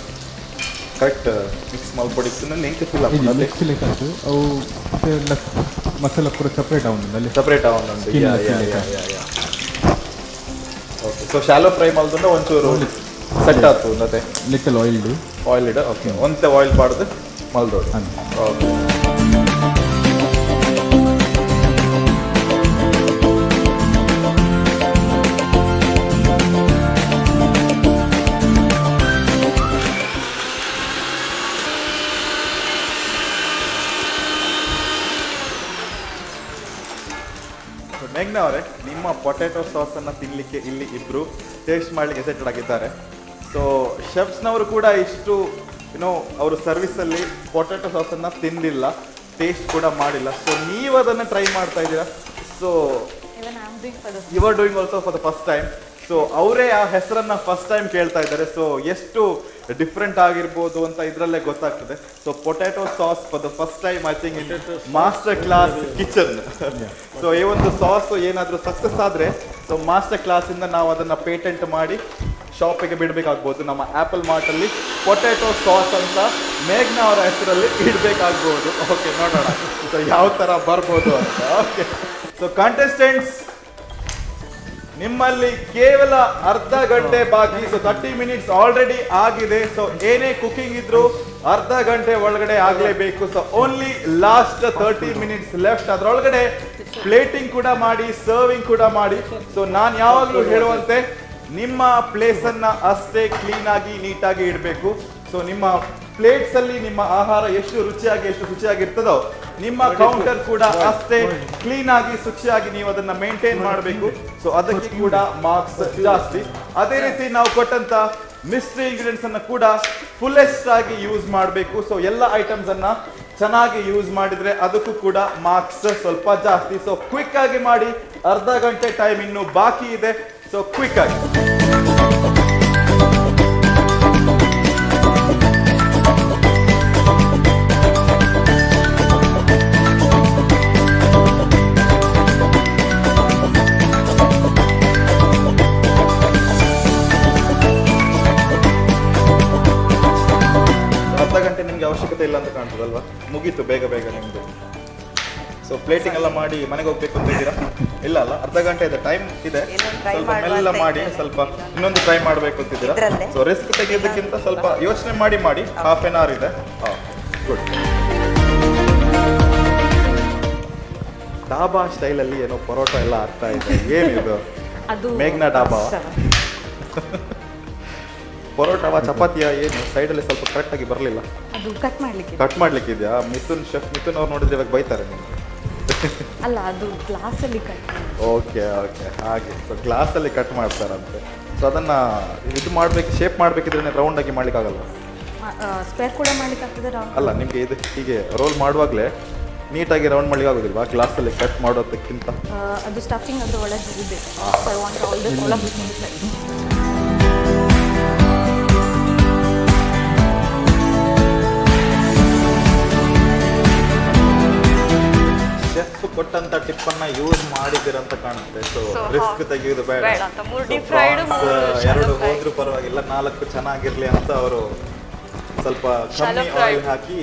ಕರೆಕ್ಟ್ ಮಿಕ್ಸ್ ಮಾಡ್ಕೊಡಿತ್ತು ನೆಂಕೆ ಫಿಲ್ ಇದು ಆಗ್ತದೆ ಮಿಕ್ಸ್ ಲೆಕ್ಕ ಅವು ಮತ್ತೆ ಮಸಾಲ ಪೂರ ಸಪ್ರೇಟ್ ಆಗುಂಡು ಅಲ್ಲಿ ಸಪ್ರೇಟ್ ಅವನೊಂದು Skin ಲೆಕ್ಕ. ಓಕೆ ಸೊ ಶಾಲೋ ಫ್ರೈ ಮಾಡ್ಕೊಂಡು ಒಂಚೂರು ಸೆಟ್ ಆಯ್ತು ಮತ್ತೆ ಲಿಟಲ್ ಆಯಿಲ್ಡು ಆಯಿಲ್ ಇಡ ಓಕೆ ಒಂತೆ ಆಯಿಲ್ ಪಾಡ್ದು ಮಲ್ದೋಡು ಓಕೆ ಮೇಘ್ನಾ ಅವರೇ, ನಿಮ್ಮ ಪೊಟ್ಯಾಟೊ ಸಾಸನ್ನು ತಿನ್ನಲಿಕ್ಕೆ ಇಲ್ಲಿ ಇಬ್ಬರು ಟೇಸ್ಟ್ ಮಾಡಲಿಕ್ಕೆ ಎಸೆಟೆಡ್ ಆಗಿದ್ದಾರೆ. ಸೊ ಶೆಫ್ಸ್ನವರು ಕೂಡ ಇಷ್ಟು ಅವರು ಸರ್ವಿಸಲ್ಲಿ ಪೊಟ್ಯಾಟೊ ಸಾಸನ್ನು ತಿಂದಿಲ್ಲ, ಟೇಸ್ಟ್ ಕೂಡ ಮಾಡಿಲ್ಲ. ಸೊ ನೀವು ಅದನ್ನು ಟ್ರೈ ಮಾಡ್ತಾ ಇದ್ದೀರಾ. So Even I'm doing for the you are doing also for the first time. So ಅವರೇ ಆ ಹೆಸರನ್ನ ಫಸ್ಟ್ ಟೈಮ್ ಕೇಳ್ತಾ ಇದ್ದಾರೆ. ಸೊ ಎಷ್ಟು ಡಿಫ್ರೆಂಟ್ ಆಗಿರ್ಬೋದು ಅಂತ ಇದರಲ್ಲೇ ಗೊತ್ತಾಗ್ತದೆ. So potato sauce for the first time I think it master class kitchen. So ಈ ಒಂದು ಸಾಸ್ ಏನಾದರೂ ಸಕ್ಸಸ್ ಆದರೆ ಸೊ ಮಾಸ್ಟರ್ ಕ್ಲಾಸಿಂದ ನಾವು ಅದನ್ನು ಪೇಟೆಂಟ್ ಮಾಡಿ ಶಾಪಿಗೆ ಬಿಡಬೇಕಾಗ್ಬೋದು. ನಮ್ಮ ಆ್ಯಪಲ್ ಮಾರ್ಟಲ್ಲಿ ಪೊಟ್ಯಾಟೊ ಸಾಸ್ ಅಂತ ಮೇಘ್ನಾ ಅವರ ಹೆಸರಲ್ಲಿ ಇಡಬೇಕಾಗ್ಬೋದು. ಓಕೆ, ನೋಡೋಣ ಸೊ ಯಾವ ಥರ ಬರ್ಬೋದು ಅಂತ. ಓಕೆ, ಸೊ ಕಾಂಟೆಸ್ಟೆಂಟ್ಸ್, ನಿಮ್ಮಲ್ಲಿ ಕೇವಲ ಅರ್ಧ ಗಂಟೆ ಬಾಕಿ. ಸೊ 30 ಮಿನಿಟ್ಸ್ ಆಲ್ರೆಡಿ ಆಗಿದೆ. ಸೊ ಏನೇ ಕುಕಿಂಗ್ ಇದ್ರು ಅರ್ಧ ಗಂಟೆ ಒಳಗಡೆ ಆಗಲೇಬೇಕು. So only last 30 minutes left. ಅದರೊಳಗಡೆ ಪ್ಲೇಟಿಂಗ್ ಕೂಡ ಮಾಡಿ, ಸರ್ವಿಂಗ್ ಕೂಡ ಮಾಡಿ. ಸೊ ನಾನು ಯಾವಾಗಲೂ ಹೇಳುವಂತೆ ನಿಮ್ಮ ಪ್ಲೇಸನ್ನು ಅಷ್ಟೇ ಕ್ಲೀನಾಗಿ ನೀಟಾಗಿ ಇಡಬೇಕು. ಸೊ ನಿಮ್ಮ ಪ್ಲೇಟ್ಸ್ ಅಲ್ಲಿ ನಿಮ್ಮ ಆಹಾರ ಎಷ್ಟು ಶುಚಿಯಾಗಿರ್ತದೋ ನಿಮ್ಮ ಕೌಂಟರ್ ಕೂಡ ಅಷ್ಟೇ ಕ್ಲೀನ್ ಆಗಿ ಶುಚಿಯಾಗಿ ನೀವು ಅದನ್ನ ಮೇಂಟೈನ್ ಮಾಡಬೇಕು. ಸೊ ಅದಕ್ಕೆ ಕೂಡ ಮಾರ್ಕ್ಸ್ ಜಾಸ್ತಿ. ಅದೇ ರೀತಿ ನಾವು ಕೊಟ್ಟಂತ ಮಿಸ್ಟ್ರಿ ಇಂಗ್ರೀಡಿಯೆಂಟ್ಸ್ ಅನ್ನ ಕೂಡ ಫುಲ್ಲೆಸ್ಟ್ ಆಗಿ ಯೂಸ್ ಮಾಡಬೇಕು. ಸೊ ಎಲ್ಲ ಐಟಮ್ಸ್ ಅನ್ನ ಚೆನ್ನಾಗಿ ಯೂಸ್ ಮಾಡಿದ್ರೆ ಅದಕ್ಕೂ ಕೂಡ ಮಾರ್ಕ್ಸ್ ಸ್ವಲ್ಪ ಜಾಸ್ತಿ. ಸೊ ಕ್ವಿಕ್ ಆಗಿ ಮಾಡಿ, ಅರ್ಧ ಗಂಟೆ ಟೈಮ್ ಇನ್ನು ಬಾಕಿ ಇದೆ. ಸೊ ಕ್ವಿಕ್ ಆಗಿ. ಅವಶ್ಯಕತೆ ಇಲ್ಲ ಅಂತ ಕಾಣ್ತದಲ್ವಾ? ಮುಗೀತು ಬೇಗ ಬೇಗ ನಿಮ್ದು. ಸೊ ಪ್ಲೇಟಿಂಗ್ ಎಲ್ಲ ಮಾಡಿ ಮನೆಗೆ ಹೋಗ್ಬೇಕು ಅಂತ ಇದ್ದೀರಾ? ಇಲ್ಲ ಅಲ್ಲ, ಅರ್ಧ ಗಂಟೆ ಇದೆ, ಟೈಮ್ ಇದೆ. ಸ್ವಲ್ಪ ಮೆಲ್ಲ ಮಾಡಿ, ಸ್ವಲ್ಪ ಇನ್ನೊಂದು ಟ್ರೈ ಮಾಡ್ಬೇಕು ಅಂತಿದ್ದೀರಾ? ಸೊ ರಿಸ್ಕ್ ತೆಗೆಯೋದಕ್ಕಿಂತ ಸ್ವಲ್ಪ ಯೋಚನೆ ಮಾಡಿ ಹಾಫ್ ಆನ್ ಅವರ್ ಇದೆ. ಗುಡ್. ಡಾಬಾ ಸ್ಟೈಲಲ್ಲಿ ಏನೋ ಪರೋಟ ಎಲ್ಲ ಆಗ್ತಾ ಇದೆ. ಏನಿದು? ಅದು ಮೇಘ್ನಾ ಡಾಬಾ ಪರೋಟವ ಚಪಾತಿಯ ಏನು ಸೈಡಲ್ಲಿ ಸ್ವಲ್ಪ ಕರೆಕ್ಟಾಗಿ ಬರಲಿಲ್ಲ. ಅದು ಕಟ್ ಮಾಡ್ಲಿಕ್ಕೆ ಇದೆಯಾ? ಶೆಫ್ ಮಿಥುನ್ ಅವ್ರು ನೋಡಿದ್ರೆ ಇವಾಗ ಬೈತಾರೆ ನಿಮಗೆ. ಅಲ್ಲ, ಅದು ಗ್ಲಾಸಲ್ಲಿ ಕಟ್. ಓಕೆ ಹಾಗೆ. ಸೊ ಗ್ಲಾಸಲ್ಲಿ ಕಟ್ ಮಾಡ್ತಾರಂತೆ. ಸೊ ಅದನ್ನು ಇದು ಮಾಡಬೇಕು, ಶೇಪ್ ಮಾಡಬೇಕಿದ್ರೆ ರೌಂಡಾಗಿ ಮಾಡಲಿಕ್ಕಾಗಲ್ಲ. ಸ್ಕ್ವೇರ್ ಕೂಡ ಮಾಡ್ಲಿಕ್ಕೆ ಆಗ್ತದೆ. ಅಲ್ಲ, ನಿಮಗೆ ಇದು ಹೀಗೆ ರೋಲ್ ಮಾಡುವಾಗಲೇ ನೀಟಾಗಿ ರೌಂಡ್ ಮಾಡ್ಲಿಕ್ಕೆ ಆಗೋದಿಲ್ವಾ ಗ್ಲಾಸಲ್ಲಿ ಕಟ್ ಮಾಡೋದಕ್ಕಿಂತ? ಅದು ಸ್ಟಫಿಂಗ್ ಅದ್ರ ಒಳಗೆ ಇದೆ. ಐ ವಾಂಟ್ ಆಲ್ ದಿಸ್ ಒಳಗೆ ಶೆಫ್ ಕೊಟ್ಟಂತ ಟಿಪ್ ಅನ್ನ ಯೂಸ್ ಮಾಡಿದಿರಂತ ಕಾಣುತ್ತೆ. ಸೊ ರಿಸ್ಕ್ ತೆಗೆಯೋದು ಬೇಡ ಅಂತ 3 ಡೀಪ್ ಫ್ರೈಡ್, 2 ಹೋದ್ರೂ ಪರವಾಗಿಲ್ಲ, 4 ಚೆನ್ನಾಗಿರ್ಲಿ ಅಂತ ಅವರು ಸ್ವಲ್ಪ ಕಮ್ಮಿ ಆಯಿಲ್ ಹಾಕಿ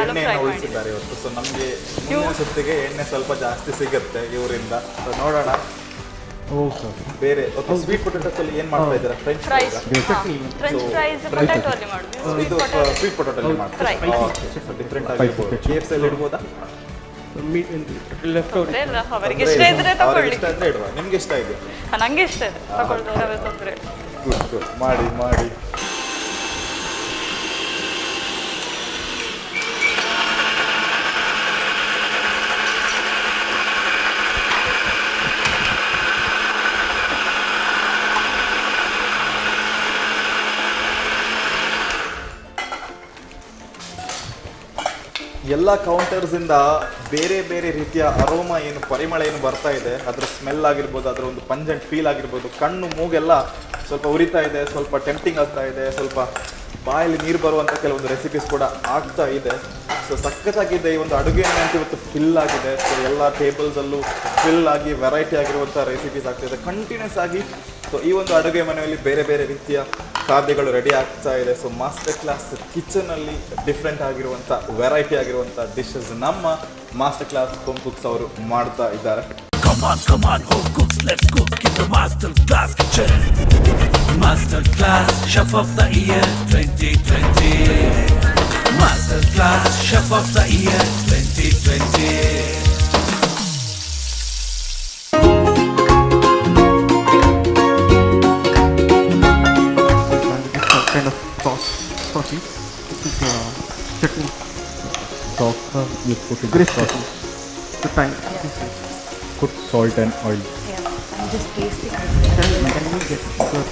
ಎಣ್ಣೆಯನ್ನು ಉಳಿಸಿದ್ದಾರೆ ಇವತ್ತು. ಸೊ ನಮಗೆ ಮುಂದಿನ ಸುತ್ತಿಗೆ ಎಣ್ಣೆ ಸ್ವಲ್ಪ ಜಾಸ್ತಿ ಸಿಗುತ್ತೆ ಇವರಿಂದ. ಸೊ ನೋಡೋಣ. ಬೇರೆ ಸ್ವೀಟ್ ಪೊಟೆಟೋಸ್ ಅಲ್ಲಿ ಏನ್ ಮಾಡ್ತಾ ಇದ್ದೀರಾ? ಫ್ರೆಂಚ್ ಫ್ರೈಸ್ ಪೊಟ್ಯಾಟೊ ಅಲ್ಲಿ ಮಾಡೋದು. ಇದು ಸ್ವೀಟ್ ಪೊಟೆಟೋ ಅಲ್ಲಿ ಮಾಡ್ತಾರೆ. ಡಿಫ್ರೆಂಟ್ ಆಗಿರ್ಬೋದು. KFC ಅಲ್ಲಿ ಇಡ್ಬೋದಾ? ಅವರಿಗೆ ಇಷ್ಟ ಇದ್ರೆ ತಗೊಳ್ಳಿ. ಇಷ್ಟ ಇದ್ರೆ ಇಡುವ. ನಿಮ್ಗೆ ಇಷ್ಟ ಇದೆ? ನಂಗೆ ಇಷ್ಟ ಇದೆ, ತಗೊಳ್ತಾರೆ ತೊಂದರೆ. ಗುಡ್ ಮಾಡಿ. ಎಲ್ಲ ಕೌಂಟರ್ಸಿಂದ ಬೇರೆ ಬೇರೆ ರೀತಿಯ ಅರೋಮಾ ಏನು ಪರಿಮಳ ಏನು ಬರ್ತಾ ಇದೆ, ಅದರ ಸ್ಮೆಲ್ ಆಗಿರ್ಬೋದು, ಅದರ ಒಂದು ಪಂಜೆಂಟ್ ಫೀಲ್ ಆಗಿರ್ಬೋದು, ಕಣ್ಣು ಮೂಗೆಲ್ಲ ಸ್ವಲ್ಪ ಉರಿತಾ ಇದೆ, ಸ್ವಲ್ಪ ಟೆಂಪ್ಟಿಂಗ್ ಆಗ್ತಾ ಇದೆ, ಸ್ವಲ್ಪ ಬಾಯಲ್ಲಿ ನೀರು ಬರುವಂಥ ಕೆಲವೊಂದು ರೆಸಿಪೀಸ್ ಕೂಡ ಆಗ್ತಾ ಇದೆ. ಸೊ ಸಖತ್ತಾಗಿದೆ ಈ ಒಂದು ಅಡುಗೆ ಅಂತ ಇವತ್ತು ಫಿಲ್ ಆಗಿದೆ. ಸೊ ಎಲ್ಲ ಟೇಬಲ್ಸಲ್ಲೂ ಫಿಲ್ ಆಗಿ ವೆರೈಟಿ ಆಗಿರುವಂಥ ರೆಸಿಪೀಸ್ ಆಗ್ತಾಯಿದೆ. ಕಂಟಿನ್ಯೂಸ್ ಆಗಿ ಸೊ ಈ ಒಂದು ಅಡುಗೆ ಮನೆಯಲ್ಲಿ ಬೇರೆ ಬೇರೆ ರೀತಿಯ ಖಾದ್ಯಗಳು ರೆಡಿ ಆಗ್ತಾ ಇದೆ. ಸೊ ಮಾಸ್ಟರ್ ಕ್ಲಾಸ್ ಕಿಚನಲ್ಲಿ ಡಿಫ್ರೆಂಟ್ ಆಗಿರುವಂಥ ವೆರೈಟಿ ಆಗಿರುವಂಥ ಡಿಶಸ್ ನಮ್ಮ ಮಾಸ್ಟರ್ ಕ್ಲಾಸ್ ಹೋಮ್ ಕುಕ್ಸ್ ಅವರು ಮಾಡ್ತಾ ಇದ್ದಾರೆ. Come on, home cooks, let's cook in the Master Class kitchen. Master Class Chef of the Year 2020. Master Class Chef of the Year 2020. Kind of saucy. This is chutney. Sauce you put in Great sauce. sauce. The time. This is. Put salt and oil. Yeah, I'm just tasting Can we get sugar?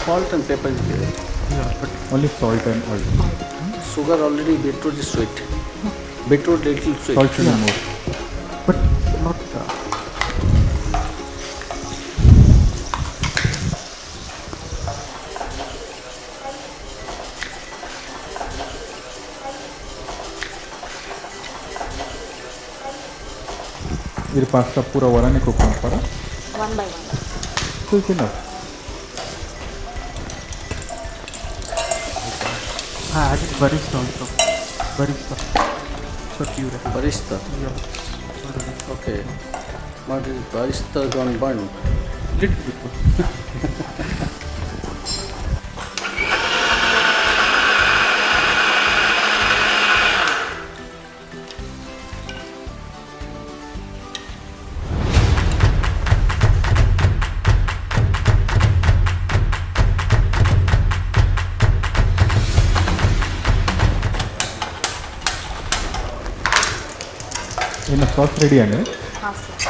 Salt and pepper is there. Yeah, but Only salt and oil. Sugar already, beetroot is sweet. Beetroot little sweet. Salt should be more. but not. ये pasta पूरा वाला नहीं cook करना पड़ा. one by one. So it's enough. I added barista also. Barista. So pure. Barista. Yeah. Okay. But is barista gone burnt? Little bit. ಇನ್ನು sauce ready ಅಂದರೆ ಹಾಂ sir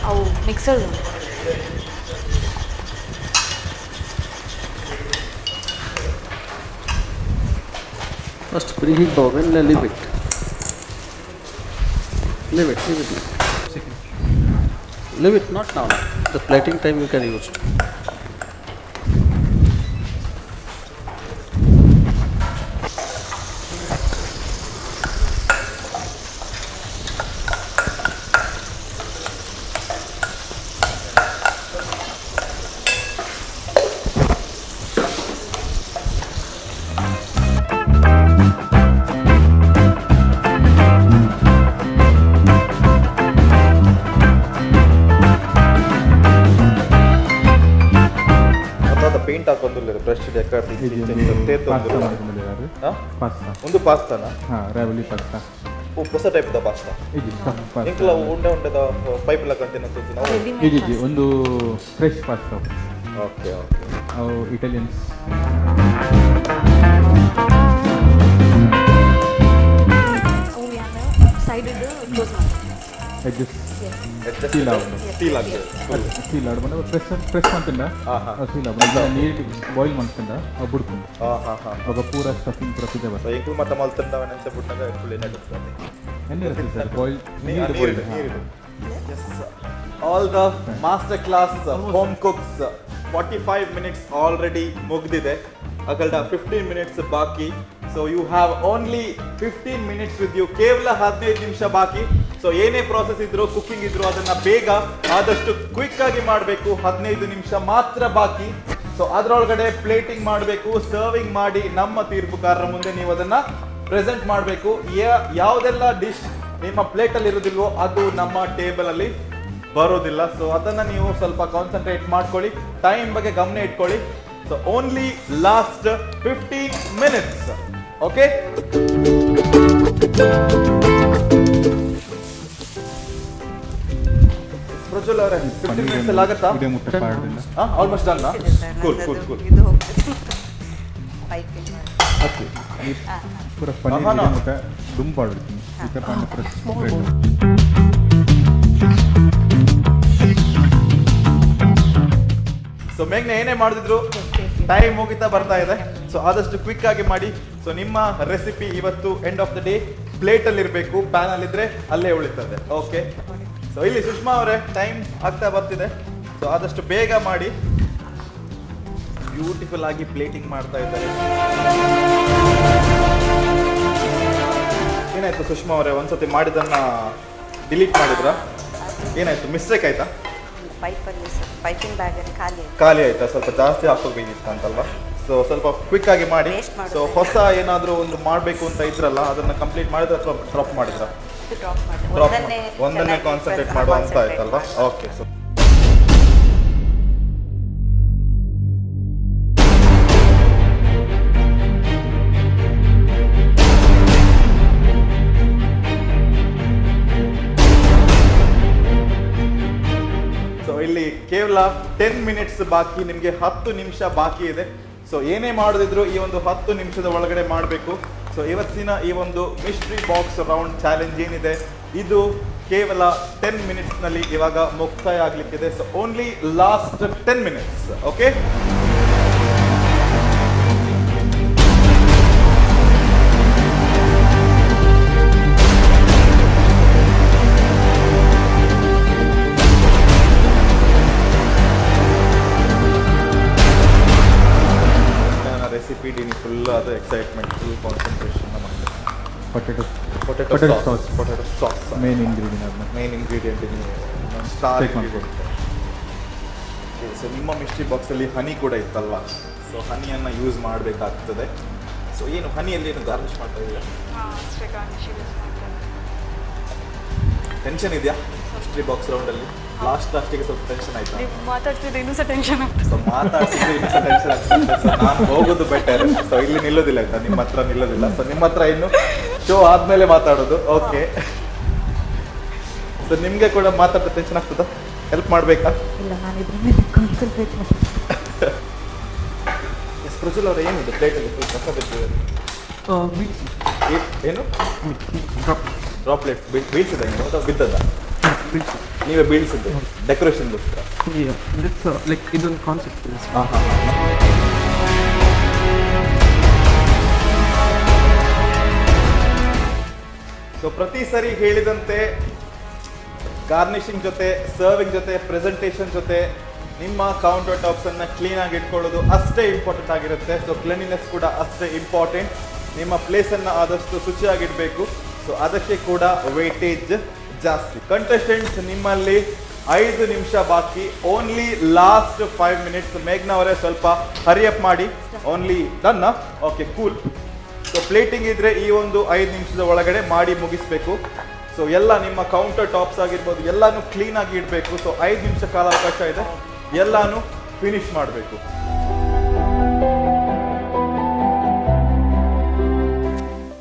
ಅವು mixer First preheat the oven and leave it. Leave it. Leave it, not now. The plating time you can use. Paint ಹಾಕೊಂದಿಲ್ಲ brush pasta ಮಾಡ್ಕೊಂಡಿದ್ದಾರೆ. Pasta ಒಂದು ಪಾಸ್ತಾನ ಹಾಂ ರಾವಲಿ pasta ಹೊಸ ಟೈಪ್ದ ಪಾಸ್ತಾ ಇದು ಪಾಸ್ತಾ ಇಂಕಲ ಉಂಡೆ ಉಂಡೆದ ಪೈಪ್ ಎಲ್ಲ ಕಂಟೇನ್ ನಾವು ಇದು ಒಂದು ಫ್ರೆಶ್ ಪಾಸ್ತಾ. ಓಕೆ ಓಕೆ ಅವು ಇಟಾಲಿಯನ್ಸ್ ಅವು ಯಾರು ಸೈಡಿದ್ದು ಕ್ಲೋಸ್ ಮಾಡಿ ಅಡ್ಜಸ್ಟ್ ಸೀಲ್ ಸೀಲ್ ಆಗ್ತದೆ ಆಡ್ಬಂಡ ಫ್ರೆಶ್ ಮಾಡ್ತಿಂಡ ಸೀಲ್ ಆಗ್ಬಂಡ ನೀರು ಬಾಯ್ಲ್ ಮಾಡ್ತಿಂಡ ಅವು ಬಿಡ್ಕೊಂಡು ಅವಾಗ ಪೂರ ಸ್ಟಫಿಂಗ್ ಪೂರ ಪಿಜ್ಜಾ ಬರ್ತದೆ. ಇಂಕಲ್ ಮತ್ತೆ ಮಲ್ತಂಡ ನೆನ್ಸೆ ಬಿಟ್ಟಾಗ ಫುಲ್ ಏನಾಗುತ್ತೆ ಎಣ್ಣೆ ಇರುತ್ತೆ ಸರ್ ಬಾಯ್ಲ್ ನೀರು boil. All the master class home cooks 45 minutes already ಮುಗ್ದಿದೆ. ಅಗಲ್ಡ 15 ಮಿನಿಟ್ಸ್ ಬಾಕಿ. So you have only 15 minutes with you. ಕೇವಲ 15 ನಿಮಿಷ ಬಾಕಿ. ಸೊ ಏನೇ ಪ್ರಾಸೆಸ್ ಇದ್ರು ಕುಕಿಂಗ್ ಇದ್ರು ಅದನ್ನ ಬೇಗ ಆದಷ್ಟು ಕ್ವಿಕ್ ಆಗಿ ಮಾಡಬೇಕು. 15 ನಿಮಿಷ ಮಾತ್ರ ಬಾಕಿ. ಸೊ ಅದರೊಳಗಡೆ ಪ್ಲೇಟಿಂಗ್ ಮಾಡಬೇಕು, ಸರ್ವಿಂಗ್ ಮಾಡಿ ನಮ್ಮ ತೀರ್ಪುಗಾರರ ಮುಂದೆ ನೀವು ಅದನ್ನ ಪ್ರೆಸೆಂಟ್ ಮಾಡಬೇಕು. ಯಾವುದೆಲ್ಲ ಡಿಶ್ ನಿಮ್ಮ ಪ್ಲೇಟಲ್ಲಿ ಇರೋದಿಲ್ವೋ ಅದು ನಮ್ಮ ಟೇಬಲ್ ಅಲ್ಲಿ ಬರೋದಿಲ್ಲ. ಸೊ ಅದನ್ನ ನೀವು ಸ್ವಲ್ಪ ಕಾನ್ಸಂಟ್ರೇಟ್ ಮಾಡ್ಕೊಳ್ಳಿ, ಟೈಮ್ ಬಗ್ಗೆ ಗಮನ ಇಟ್ಕೊಳ್ಳಿ. So only last 15 minutes. Okay, Prajwal ಅವರೇ 15 ಮಿನಿಟ್ಸ್ ಅಲ್ಲಿ ಆಗುತ್ತಾ? ಇದೇ ಮುಟ್ಟೆ ಪಾಡ್ದಿಲ್ಲ. Almost done. Cool cool cool. ಇದು ಹೋಗ್ತದೆ ಪೈಪಿಂಗ್ ಮಾಡಿ ಓಕೆ ಪೂರ ಪನ್ನೀರ್ ಆಹಾನ. ಮುಟ್ಟ ದುಂಬು ಪಾಡ್ಬಿಡ್ತೀನಿ ಈ ಥರ ಪಾನಿ ಫ್ರೆಶ್ ಸೊ ಮೇಘ್ನ ಏನೇ ಮಾಡಿದ್ರು ಟೈಮ್ ಮುಗಿತಾ ಬರ್ತಾ ಇದೆ. ಸೊ ಆದಷ್ಟು ಕ್ವಿಕ್ ಆಗಿ ಮಾಡಿ. ಸೊ ನಿಮ್ಮ ರೆಸಿಪಿ ಇವತ್ತು end of the day plate ಅಲ್ಲಿ ಇರಬೇಕು, ಪ್ಯಾನ್ ಅಲ್ಲಿ ಇದ್ರೆ ಅಲ್ಲೇ ಉಳಿತದೆ. ಓಕೆ, ಸೊ ಇಲ್ಲಿ ಸುಷ್ಮಾ ಅವರೇ ಟೈಮ್ ಆಗ್ತಾ ಬರ್ತಿದೆ. ಸೊ ಆದಷ್ಟು ಬೇಗ ಮಾಡಿ. ಬ್ಯೂಟಿಫುಲ್ ಆಗಿ ಪ್ಲೇಟಿಂಗ್ ಮಾಡ್ತಾ ಇದ್ದಾರೆ. ಏನಾಯ್ತು ಸುಷ್ಮಾ ಅವರೇ, ಒಂದ್ಸತಿ ಮಾಡಿದ್ದನ್ನ ಡಿಲೀಟ್ ಮಾಡಿದ್ರಾ? ಏನಾಯ್ತು, ಮಿಸ್ಟೇಕ್ ಆಯ್ತಾ? ಪೈಪಲ್ಲಿ ಪೈಪಿನ ಬ್ಯಾಗಲ್ಲಿ ಖಾಲಿ ಆಯ್ತು. ಖಾಲಿ ಆಯ್ತಾ? ಸ್ವಲ್ಪ ಜಾಸ್ತಿ ಹಾಕೋಬೇಕಿತ್ತು ಅಂತಲ್ವಾ? ಸೊ ಸ್ವಲ್ಪ ಕ್ವಿಕ್ ಆಗಿ ಮಾಡಿ. Waste ಮಾಡೋದು. ಸೊ ಹೊಸ ಏನಾದರೂ ಒಂದು ಮಾಡಬೇಕು ಅಂತ ಇದ್ರಲ್ಲ, ಅದನ್ನ ಕಂಪ್ಲೀಟ್ ಮಾಡಿದ್ರೆ ಅಥವಾ ಡ್ರಾಪ್ ಮಾಡಿದ್ರ? ಇದು ಡ್ರಾಪ್ ಮಾಡಿ ಡ್ರಾಪ್ ಒಂದನ್ನೇ ಚೆನ್ನಾಗಿ ಕಾನ್ಸಂಟ್ರೇಟ್ concentrate ಮಾಡುವಂತ ಮಾಡಿ. ಆಯ್ತಲ್ವಾ? ಓಕೆ. ಸೊ ಇಲ್ಲಿ ಕೇವಲ 10 ಮಿನಿಟ್ಸ್ ಬಾಕಿ, ನಿಮಗೆ 10 ನಿಮಿಷ ಬಾಕಿ ಇದೆ. ಸೊ ಏನೇ ಮಾಡೋದಿದ್ರು ಈ ಒಂದು 10 ನಿಮಿಷದ ಒಳಗಡೆ ಮಾಡಬೇಕು. ಸೊ ಇವತ್ತಿನ ಈ ಒಂದು ಮಿಸ್ಟ್ರಿ ಬಾಕ್ಸ್ ರೌಂಡ್ ಚಾಲೆಂಜ್ ಏನಿದೆ, ಇದು ಕೇವಲ 10 ಮಿನಿಟ್ಸ್ನಲ್ಲಿ ಇವಾಗ ಮುಕ್ತಾಯ ಆಗ್ಲಿಕ್ಕಿದೆ. So only last 10 minutes. Okay, recipe ಡೀನಿ ಫುಲ್ ಅದು ಎಕ್ಸೈಟ್ಮೆಂಟ್, ಫುಲ್ ಕಾನ್ಸಂಟ್ರೇಷನ್ ಮಾಡಿ. Potato sauce potato sauce main ingredient ಅದನ್ನ ಮೇನ್ ಇಂಗ್ರೀಡಿಯೆಂಟ್ ಸ್ಟಾರ್. Check ಮಾಡ್ಬೋದು. ಸೊ ನಿಮ್ಮ ಮಿಸ್ಟ್ರಿ ಬಾಕ್ಸಲ್ಲಿ ಹನಿ ಕೂಡ ಇತ್ತಲ್ವಾ? ಸೊ ಹನಿಯನ್ನು ಯೂಸ್ ಮಾಡಬೇಕಾಗ್ತದೆ. ಸೊ ಏನು ಹನಿಯಲ್ಲಿ ಏನು ಗಾರ್ನಿಷ್ ಮಾಡ್ತಾ ಇದ್ದೀರಾ? ಅಷ್ಟೇ ಗಾರ್ನಿಶ್ ಯೂಸ್ ಮಾಡ್ತಾರೆ. ಟೆನ್ಷನ್ ಇದೆಯಾ ಮಿಸ್ಟ್ರಿ ಬಾಕ್ಸ್ ರೌಂಡಲ್ಲಿ? ಲಾಸ್ಟಿಗೆ ಸ್ವಲ್ಪ ಟೆನ್ಷನ್ ಆಯ್ತಾ? ನೀವು ಮಾತಾಡ್ತಿದ್ರೆ ಇನ್ನೂ ಸಹ ಟೆನ್ಷನ್ ಆಗ್ತದೆ. ಸೊ ಮಾತಾಡ್ತಿದ್ರೆ ಇನ್ನೂ ಟೆನ್ಷನ್ ಆಗ್ತದೆ. ಸೊ ನಾನು ಹೋಗೋದು ಬೆಟರ್. ಸೊ ಇಲ್ಲಿ ನಿಲ್ಲೋದಿಲ್ಲ ಆಯ್ತಾ? ನಿಮ್ಮ ಹತ್ರ ನಿಲ್ಲೋದಿಲ್ಲ. ಸೊ ನಿಮ್ಮ ಹತ್ರ ಇನ್ನು ಶೋ ಆದ್ಮೇಲೆ ಮಾತಾಡೋದು. ಓಕೆ. ಸೊ ನಿಮಗೆ ಕೂಡ ಮಾತಾಡ್ತಾ ಟೆನ್ಷನ್ ಆಗ್ತದಾ? ಹೆಲ್ಪ್ ಮಾಡಬೇಕಾ? ಇಲ್ಲ, ನಾನು ಇದ್ರ ಮೇಲೆ ಕಾನ್ಸಂಟ್ರೇಟ್ ಮಾಡಿ. ಎಸ್ ಪ್ರಜ್ವಲ್ ಅವರ ಏನಿದೆ ಪ್ಲೇಟಲ್ಲಿ? ಫುಲ್ ಕಸ ಬಿದ್ದಿದೆ. ಏನು ಡ್ರಾಪ್ಲೆಟ್ಸ್ ಬೀಳ್ಸಿದ ನೀವು ಅಥವಾ ಬಿದ್ದದ? ನೀವೇ ಬೀಳ್ಸಿದ್ದು ಡೆಕೋರೇಷನ್ಗೋಸ್ಕರ? ಲೈಕ್ ಇದೊಂದು ಕಾನ್ಸೆಪ್ಟ್ ಇದೆ. ಹಾಂ ಹಾಂ. ಸೊ ಪ್ರತಿ ಸರಿ ಹೇಳಿದಂತೆ ಗಾರ್ನಿಶಿಂಗ್ ಜೊತೆ, ಸರ್ವಿಂಗ್ ಜೊತೆ, ಪ್ರೆಸೆಂಟೇಷನ್ ಜೊತೆ ನಿಮ್ಮ ಕೌಂಟರ್ ಟಾಪ್ಸ್ ಅನ್ನ ಕ್ಲೀನ್ ಆಗಿ ಇಟ್ಕೊಳ್ಳೋದು ಅಷ್ಟೇ ಇಂಪಾರ್ಟೆಂಟ್ ಆಗಿರುತ್ತೆ. ಸೊ ಕ್ಲೀನಿನೆಸ್ ಕೂಡ ಅಷ್ಟೇ ಇಂಪಾರ್ಟೆಂಟ್. ನಿಮ್ಮ ಪ್ಲೇಸ್ ಅನ್ನ ಆದಷ್ಟು ಶುಚಿಯಾಗಿಡಬೇಕು. ಸೊ ಅದಕ್ಕೆ ಕೂಡ ವೇಟೇಜ್ ಜಾಸ್ತಿ. ಕಂಟೆಸ್ಟೆಂಟ್ಸ್, ನಿಮ್ಮಲ್ಲಿ 5 ನಿಮಿಷ ಬಾಕಿ. Only last 5 minutes. ಮೇಘ್ನಾ ಅವರೇ ಸ್ವಲ್ಪ ಹರಿಯಪ್ ಮಾಡಿ. Only done? Okay, cool. So plating ಇದ್ರೆ ಈ ಒಂದು 5 ನಿಮಿಷದ ಒಳಗಡೆ ಮಾಡಿ ಮುಗಿಸ್ಬೇಕು. ಸೊ ಎಲ್ಲ ನಿಮ್ಮ ಕೌಂಟರ್ ಟಾಪ್ಸ್ ಆಗಿರ್ಬೋದು ಎಲ್ಲಾನು ಕ್ಲೀನ್ ಆಗಿ ಇಡಬೇಕು. ಸೊ 5 ನಿಮಿಷ ಕಾಲಾವಕಾಶ ಇದೆ, ಎಲ್ಲಾನು ಫಿನಿಶ್ ಮಾಡಬೇಕು.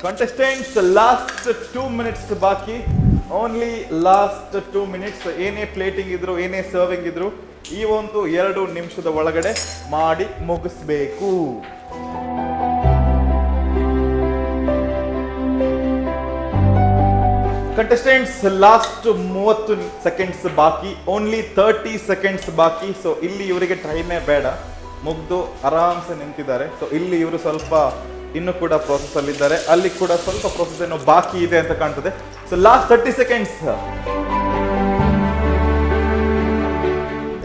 ಕಂಟೆಸ್ಟೆಂಟ್ಸ್, ಲಾಸ್ಟ್ 2 ಮಿನಿಟ್ಸ್ ಬಾಕಿ. Only last 2 minutes. ಏನೇ ಪ್ಲೇಟಿಂಗ್ ಇದ್ರು, ಏನೇ ಸರ್ವಿಂಗ್ ಇದ್ರು, ಈ ಒಂದು 2 ನಿಮಿಷದ ಒಳಗಡೆ ಮಾಡಿ ಮುಗಿಸ್ಬೇಕು. ಕಂಟೆಸ್ಟೆಂಟ್ಸ್, ಲಾಸ್ಟ್ 30 ಸೆಕೆಂಡ್ಸ್ ಬಾಕಿ. ಓನ್ಲಿ 30 ಸೆಕೆಂಡ್ಸ್ ಬಾಕಿ. ಸೊ ಇಲ್ಲಿ ಇವರಿಗೆ ಟೈಮೇ ಬೇಡ, ಮುಗ್ದು ಆರಾಮ್ಸೆ ನಿಂತಿದ್ದಾರೆ. ಸೊ ಇಲ್ಲಿ ಇವರು ಸ್ವಲ್ಪ ಇನ್ನು ಕೂಡ ಪ್ರೋಸೆಸ್ ಅಲ್ಲಿದ್ದಾರೆ, ಅಲ್ಲಿ ಕೂಡ ಸ್ವಲ್ಪ ಪ್ರೋಸೆಸ್ ಏನೋ ಬಾಕಿ ಇದೆ ಅಂತ ಕಾಣ್ತದೆ. So last 30 seconds.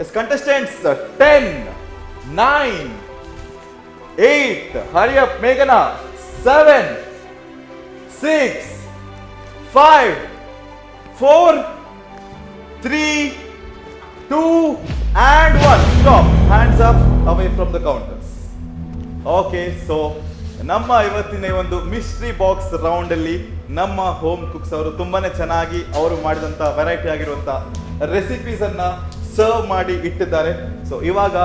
Yes contestants, 10, 9, 8, hurry up Meghana, 7, 6, 5, 4, 3, 2, and 1. Stop. Hands up away from the counters. Okay, so ನಮ್ಮ ಇವತ್ತಿನ ಈ ಒಂದು ಮಿಸ್ಟ್ರಿ ಬಾಕ್ಸ್ ರೌಂಡ್ ಅಲ್ಲಿ ನಮ್ಮ ಹೋಮ್ ಕುಕ್ಸ್ ಅವರು ತುಂಬಾನೇ ಚೆನ್ನಾಗಿ ಅವರು ಮಾಡಿದಂತ ವೆರೈಟಿ ಆಗಿರುವಂತ ರೆಸಿಪೀಸ್ ಅನ್ನ ಸರ್ವ್ ಮಾಡಿ ಇಟ್ಟಿದ್ದಾರೆ. ಸೊ ಇವಾಗ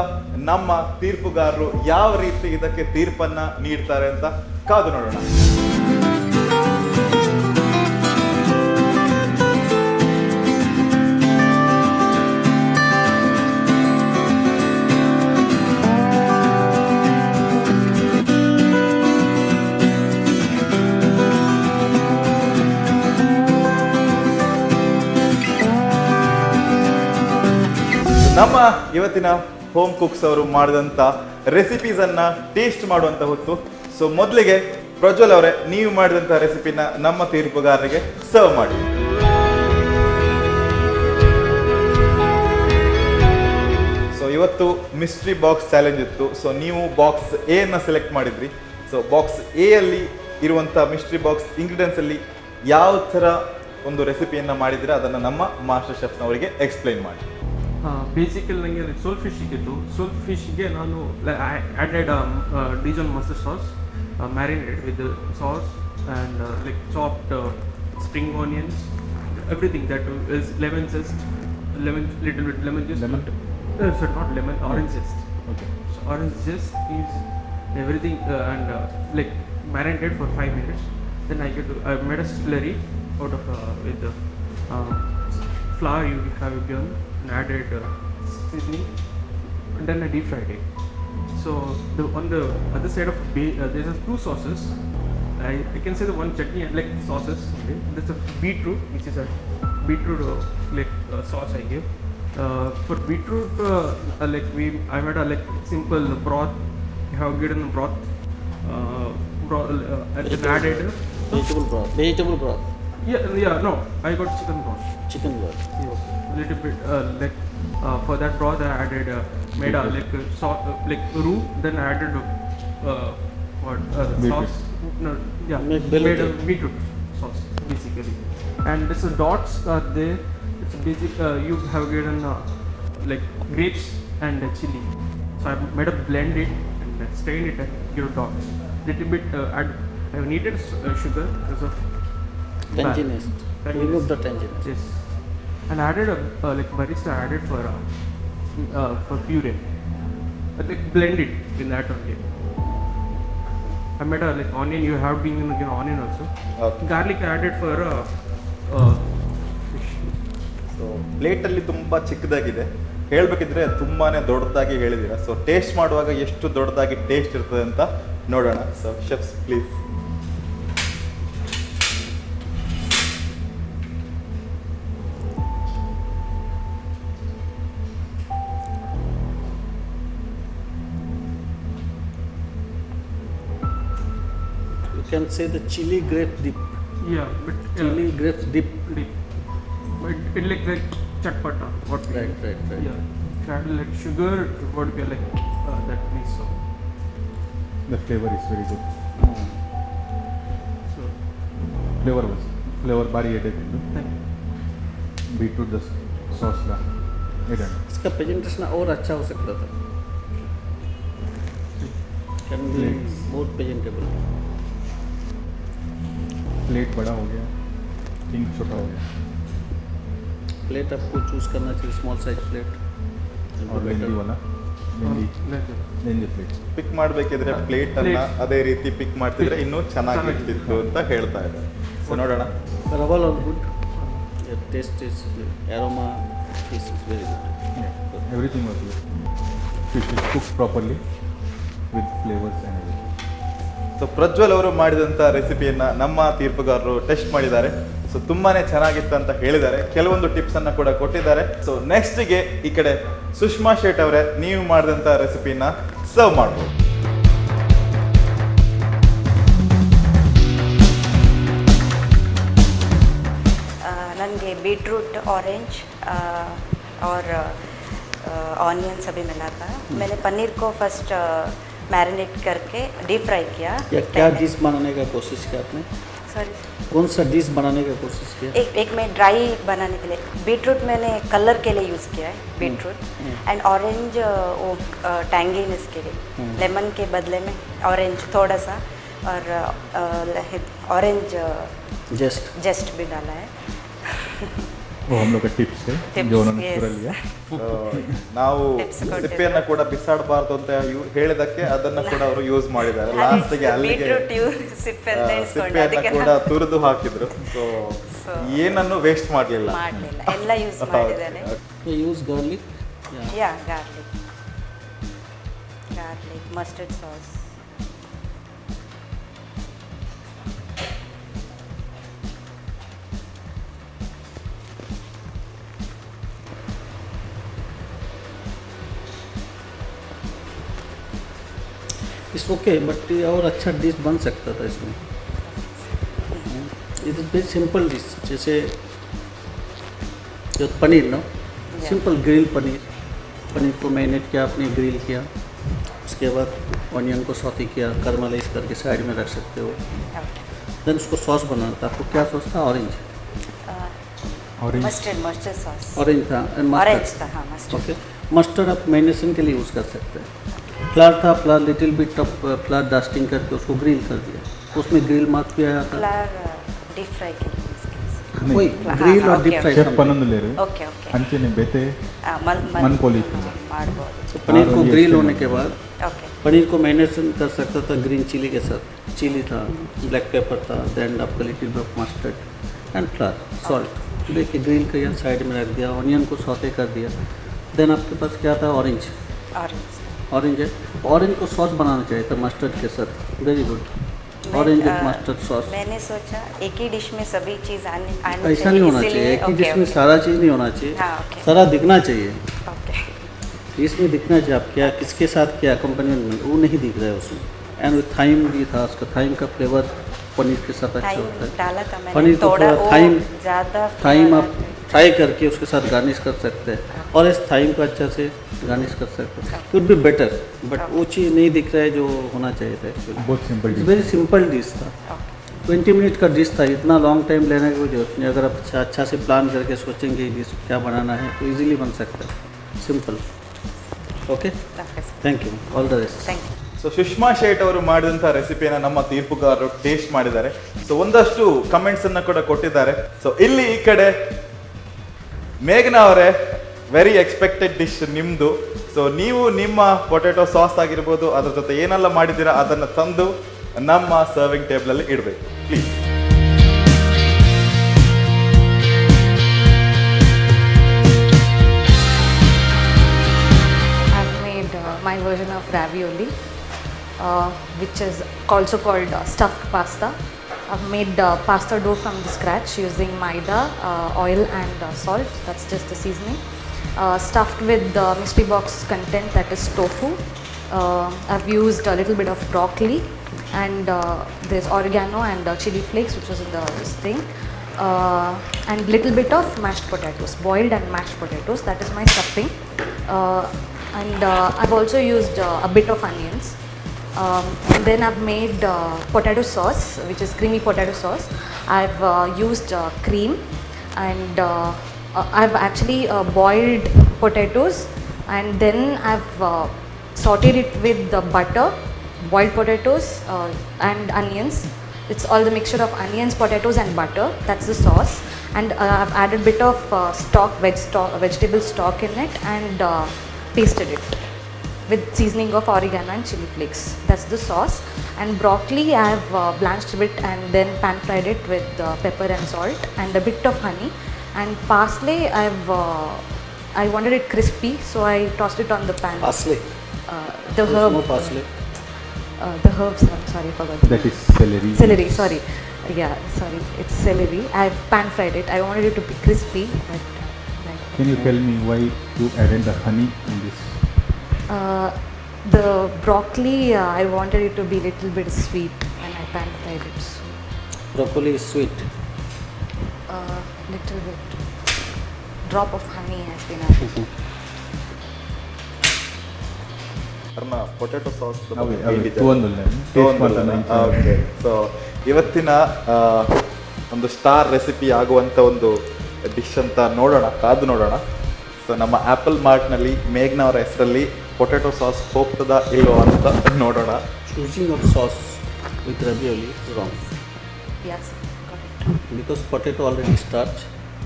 ನಮ್ಮ ತೀರ್ಪುಗಾರರು ಯಾವ ರೀತಿ ಇದಕ್ಕೆ ತೀರ್ಪನ್ನ ನೀಡ್ತಾರೆ ಅಂತ ಕಾದು ನೋಡೋಣ. ನಮ್ಮ ಇವತ್ತಿನ ಹೋಮ್ ಕುಕ್ಸ್ ಅವರು ಮಾಡಿದಂಥ ರೆಸಿಪೀಸ್ ಅನ್ನ ಟೇಸ್ಟ್ ಮಾಡುವಂತ ಹೊತ್ತು. ಸೊ ಮೊದಲಿಗೆ ಪ್ರಜ್ವಲ್ ಅವರೇ, ನೀವು ಮಾಡಿದಂಥ ರೆಸಿಪಿನ ನಮ್ಮ ತೀರ್ಪುಗಾರರಿಗೆ ಸರ್ವ್ ಮಾಡಿ. ಸೊ ಇವತ್ತು ಮಿಸ್ಟ್ರಿ ಬಾಕ್ಸ್ ಚಾಲೆಂಜ್ ಇತ್ತು. ಸೊ ನೀವು ಬಾಕ್ಸ್ ಎ ಅನ್ನ ಸೆಲೆಕ್ಟ್ ಮಾಡಿದ್ರಿ. ಸೊ ಬಾಕ್ಸ್ ಎ ಅಲ್ಲಿ ಇರುವಂಥ ಮಿಸ್ಟ್ರಿ ಬಾಕ್ಸ್ ಇಂಗ್ರೀಡಿಯೆಂಟ್ಸ್ ಅಲ್ಲಿ ಯಾವ ಥರ ಒಂದು ರೆಸಿಪಿಯನ್ನ ಮಾಡಿದ್ರೆ ಅದನ್ನು ನಮ್ಮ ಮಾಸ್ಟರ್ ಶೆಫ್ನವರಿಗೆ ಎಕ್ಸ್ಪ್ಲೈನ್ ಮಾಡಿ. ಬೇಸಿಕಲ್ಲಿ ನನಗೆ ಲೈಕ್ ಸೋಲ್ ಫಿಶ್ ಸಿಕ್ಕಿತ್ತು. ಸೋಲ್ ಫಿಶ್ಗೆ ನಾನು added design mustard sauce marinated with sauce and like chopped spring onions, everything that is lemon zest, little bit lemon juice. Sorry, not lemon, orange zest. Okay. So orange zest is everything and like marinated for 5 minutes. Then I made a slurry out of with the flour you have given and added seasoning, and then I deep fried it. So on the other side of there are two sauces. I can say the one chutney like sauces. Okay, there's a beetroot, which is a beetroot sauce I give. For beetroot, like I made a like simple broth. You have given the broth, and then added. Vegetable broth. Yeah, no, I got chicken broth. Chicken broth. Yes, a little bit like for that broth I added made a like like roux. Then I added sauce. No, yeah, made a beetroot sauce basically. And this is dots are there. It's basic. You have given like grapes and chili. So I made a blend it and strain it and give dots. Little bit I needed sugar because of Tanginess. Remove the tanginess. yes, and added like barista added for puree, but like blend it in that only. I made a like onion. You have been given onion also. Okay. Garlic I added for fish. So ಪ್ಲೇಟಲ್ಲಿ ತುಂಬ ಚಿಕ್ಕದಾಗಿದೆ, ಹೇಳಬೇಕಿದ್ರೆ ತುಂಬಾ ದೊಡ್ಡದಾಗಿ ಹೇಳಿದ್ದೀರಾ. So taste ಮಾಡುವಾಗ ಎಷ್ಟು ದೊಡ್ಡದಾಗಿ taste ಇರ್ತದೆ ಅಂತ ನೋಡೋಣ. So chefs please. You can say the chili grape dip. Yeah, but Chili grapes dip. But it like chatpata. What we Right. Yeah, if you add like sugar, it would be like that nice. So, The flavor is very good. so Flavor ಭಾರಿ ಎಡೈತಿದ್ದು. thank you. Beetroot the sauce ला इधर. इसका presentation और अच्छा हो सकता था. Can be more presentable. Plate बड़ा हो गया, किंग छोटा हो गया, प्लेट आपको चूज करना चाहिए स्मॉल साइज प्लेट. और लेंदी वाला लेंदी ಪ್ಲೇಟ್. ಪಿಕ್ ಮಾಡಬೇಕಿದ್ರೆ ಪ್ಲೇಟ್ ಅನ್ನ Plate. ಅದೇ ರೀತಿ ಪಿಕ್ ಮಾಡ್ತಿದ್ರೆ ಇನ್ನೂ ಚೆನ್ನಾಗಿರ್ತಿತ್ತು ಅಂತ ಹೇಳ್ತಾ ಇದ್ದಾರೆ. ಸೊ ನೋಡೋಣ. Rubble all good. The taste is aroma is very good. Everything was good. Fish is cooked properly with flavors and everything. So Prajwal ಅವರು ಮಾಡಿದಂಥ ರೆಸಿಪಿಯನ್ನು ನಮ್ಮ ತೀರ್ಪುಗಾರರು ಟೆಸ್ಟ್ ಮಾಡಿದ್ದಾರೆ. ಸೊ ತುಂಬಾನೇ ಚೆನ್ನಾಗಿತ್ತು ಅಂತ ಹೇಳಿದ್ದಾರೆ, ಕೆಲವೊಂದು ಟಿಪ್ಸನ್ನು ಕೂಡ ಕೊಟ್ಟಿದ್ದಾರೆ. ಸೊ ನೆಕ್ಸ್ಟಿಗೆ ಈ ಕಡೆ ಸುಷ್ಮಾ ಶೇಟ್ ಅವರೇ, ನೀವು ಮಾಡಿದಂಥ ರೆಸಿಪಿನ ಸರ್ವ್ ಮಾಡ್ಬೋದು. ನನಗೆ बीटरूट ऑरेंज और ऑनियन सभी मिला था. मैंने पनीर को फर्स्ट मैरिनेट करके डीप फ्राई किया. क्या डिश बनाने का कोशिश किया आपने? सॉरी, कौन सा डिश बनाने का कोशिश किया? एक में ड्राई बनाने के लिए बीटरूट मैंने कलर के लिए यूज़ किया है बीटरूट, एंड ऑरेंज वो टैंगीनेस के लिए. लेमन के बदले में ऑरेंज थोड़ा सा और ऑरेंज जस्ट भी डाला है. वो हम लोग का टिप्स है Tips, जो उन्होंने yes. पूरा लिया. ನಾವು Tips ಕೊಟ್ಟಿದ್ದಾರೆ. ಸಿಪ್ಪೆಯನ್ನ ಕೂಡ ಬಿಸಾಡಬಾರ್ದು ಅಂತ ಹೇಳಿದಕ್ಕೆ ಅದನ್ನ ಕೂಡ ಅವರು ಯೂಸ್ ಮಾಡಿದ್ದಾರೆ. ಲಾಸ್ಟ್ಗೆ ಅಲ್ಲಿಗೆ बीटरूट ಸಿಪ್ಪೆ ಅಂತ ಎಣಿಸ್ಕೊಂಡು ಸಿಪ್ಪೆಯನ್ನ ಅದಕ್ಕೆ ಕೂಡ ತುರಿದು ಹಾಕಿದ್ರು. ಸೊ So, ಏನನ್ನು ವೇಸ್ಟ್ ಮಾಡಲಿಲ್ಲ. ಮಾಡಲಿಲ್ಲ, ಎಲ್ಲ ಯೂಸ್ ಮಾಡಿದ್ದಾರೆ. You use garlic? Yeah garlic mustard sauce. It's okay, but ये और अच्छा डिश बन सकता था इसमें. It is very simple dish. जैसे जो पनीर ना, सिंपल ग्रिल पनीर को मैरिनेट किया आपने, ग्रिल किया, उसके बाद ऑनियन को सौते किया, कर्मलाइज करके साइड में रख सकते हो. देन उसको सॉस बनाना था. आपको क्या सॉस था? Orange orange mustard sauce orange था एंड ऑरेंज मस्टर्ड। था, हाँ मस्टर्ड। ओके, मस्टर्ड आप मैरिनेशन के लिए यूज़ कर सकते हैं। फ्लावर था, flower little bit of flower dusting करके उसको ग्रिल कर दिया, उसमें ग्रिल मार्क भी आया था। फ्लावर डीप फ्राई के लिए वही हाँ, ग्रिल हाँ, और डीप okay, फ्राई शेफ पनंद ले रहे ओके ओके ಅಂಚೆನೆ ಬೇತೆ मन पोली थी। ಮಾಡ್ಬೋದು। पनीर को और ये ग्रिल extend होने के हो बाद ओके पनीर को मैरिनेशन कर सकता था ग्रीन चिली के साथ। चिली था, ब्लैक पेपर था, देन आपका little bit of mustard and flower salt देखिए ग्रिल किया, साइड में रख दिया, ऑनियन को सौते कर दिया। देन आपके पास क्या था, ऑरेंज। ऑरेंज ऑरेंज है, ऑरेंज को सॉस बनाना चाहिए था मस्टर्ड के साथ। Very good, orange with mustard sauce. मैंने सोचा एक ही डिश में सभी चीज़ आनी आनी ऐसा नहीं होना चाहिए, एक ही डिश में सारा चीज़ नहीं होना चाहिए, हाँ, okay. सारा दिखना चाहिए। ओके इसमें दिखना चाहिए आप क्या किसके साथ क्या अकम्पनीमेंट में, वो नहीं दिख रहा है उसमें। एंड विथ थाइम भी था, उसका थाइम का फ्लेवर पनीर के साथ अच्छा टाइम होता है। डाला था मैंने पनीर को थोड़ा थोड़ा थाइम ज़्यादा थाइम आप फ्राई करके उसके साथ गार्निश कर सकते हैं, और इस थाइम को अच्छा से गार्निश कर सकते हैं। कुड बी बेटर, बट वो चीज़ नहीं दिख रहा है जो होना चाहिए था एक्चुअली। बहुत simple dish very simple dish था, 20 मिनट का डिश था, इतना लॉन्ग टाइम लेने की जरूरत नहीं। अगर आप अच्छा से प्लान करके सोचेंगे डिश क्या बनाना है तो इजीली बन सकता है, simple. Okay, thank you, all the best. Thank you so Sushma Shet ಅವರು ಮಾಡಿದಂಥ ರೆಸಿಪಿಯನ್ನು ನಮ್ಮ ತೀರ್ಪುಗಾರರು ಟೇಸ್ಟ್ ಮಾಡಿದ್ದಾರೆ. ಸೊ ಒಂದಷ್ಟು ಕಮೆಂಟ್ಸ್ ಅನ್ನ ಕೂಡ ಕೊಟ್ಟಿದ್ದಾರೆ. ಸೊ ಇಲ್ಲಿ ಈ ಕಡೆ ಮೇಘನಾ ಅವರೇ, ವೆರಿ ಎಕ್ಸ್ಪೆಕ್ಟೆಡ್ ಡಿಶ್ ನಿಮ್ಮದು. ಸೊ ನೀವು ನಿಮ್ಮ ಪೊಟ್ಯಾಟೊ ಸಾಸ್ ಆಗಿರ್ಬೋದು ಅದ್ರ ಜೊತೆ ಏನೆಲ್ಲ ಮಾಡಿದ್ದೀರಾ ಅದನ್ನು ತಂದು ನಮ್ಮ ಸರ್ವಿಂಗ್ ಟೇಬಲಲ್ಲಿ ಇಡಬೇಕು please. I've made my version of ravioli, which is also called stuffed pasta. I've made pasta dough from the scratch using maida, oil and salt. That's just the seasoning. Stuffed with the mystery box content, that is tofu. I've used a little bit of broccoli, and there's oregano and chili flakes, which was in this thing. And little bit of mashed potatoes, boiled and mashed potatoes. That is my stuffing. And I've also used a bit of onions. And then I've made potato sauce, which is creamy potato sauce. I've used cream, and I've actually boiled potatoes, and then I've sauteed it with the butter, boiled potatoes and onions. It's all the mixture of onions, potatoes and butter. That's the sauce. And I've added bit of vegetable stock in it, and pasted it with seasoning of oregano and chili flakes. That's the sauce. And broccoli I have blanched a bit and then pan fried it with pepper and salt and a bit of honey. And parsley I wanted it crispy, so I tossed it on the pan. Parsley, The there's herb. no parsley. The herbs. I'm sorry, I forgot. That is celery. Celery. Sorry. Yeah, sorry. It's celery. I've pan fried it. I wanted it to be crispy, but like. Can you tell me why you added the honey in this? The broccoli, I wanted it to be little bit sweet when I pan fried it. So, Broccoli is sweet. little bit. Drop of honey has been added. ಅವ್ರನ್ನ potato sauce taste ಮಾಡ್ತಾನೆ. Okay, so ಇವತ್ತಿನ ಒಂದು star recipe ಆಗುವಂಥ ಒಂದು dish ಅಂತ ನೋಡೋಣ, ಕಾದು ನೋಡೋಣ. ಸೊ ನಮ್ಮ ಆ್ಯಪಲ್ ಮಾರ್ಟ್ನಲ್ಲಿ ಮೇಘ್ನಾ ಅವರ ಹೆಸರಲ್ಲಿ ಪೊಟ್ಯಾಟೊ ಸಾಸ್ ಹೋಗ್ತದಾ ಇಲ್ವೋ ಅಂತ ನೋಡೋಣ. Choosing of sauce with ravioli is wrong, Yes, got it. because potato already starch.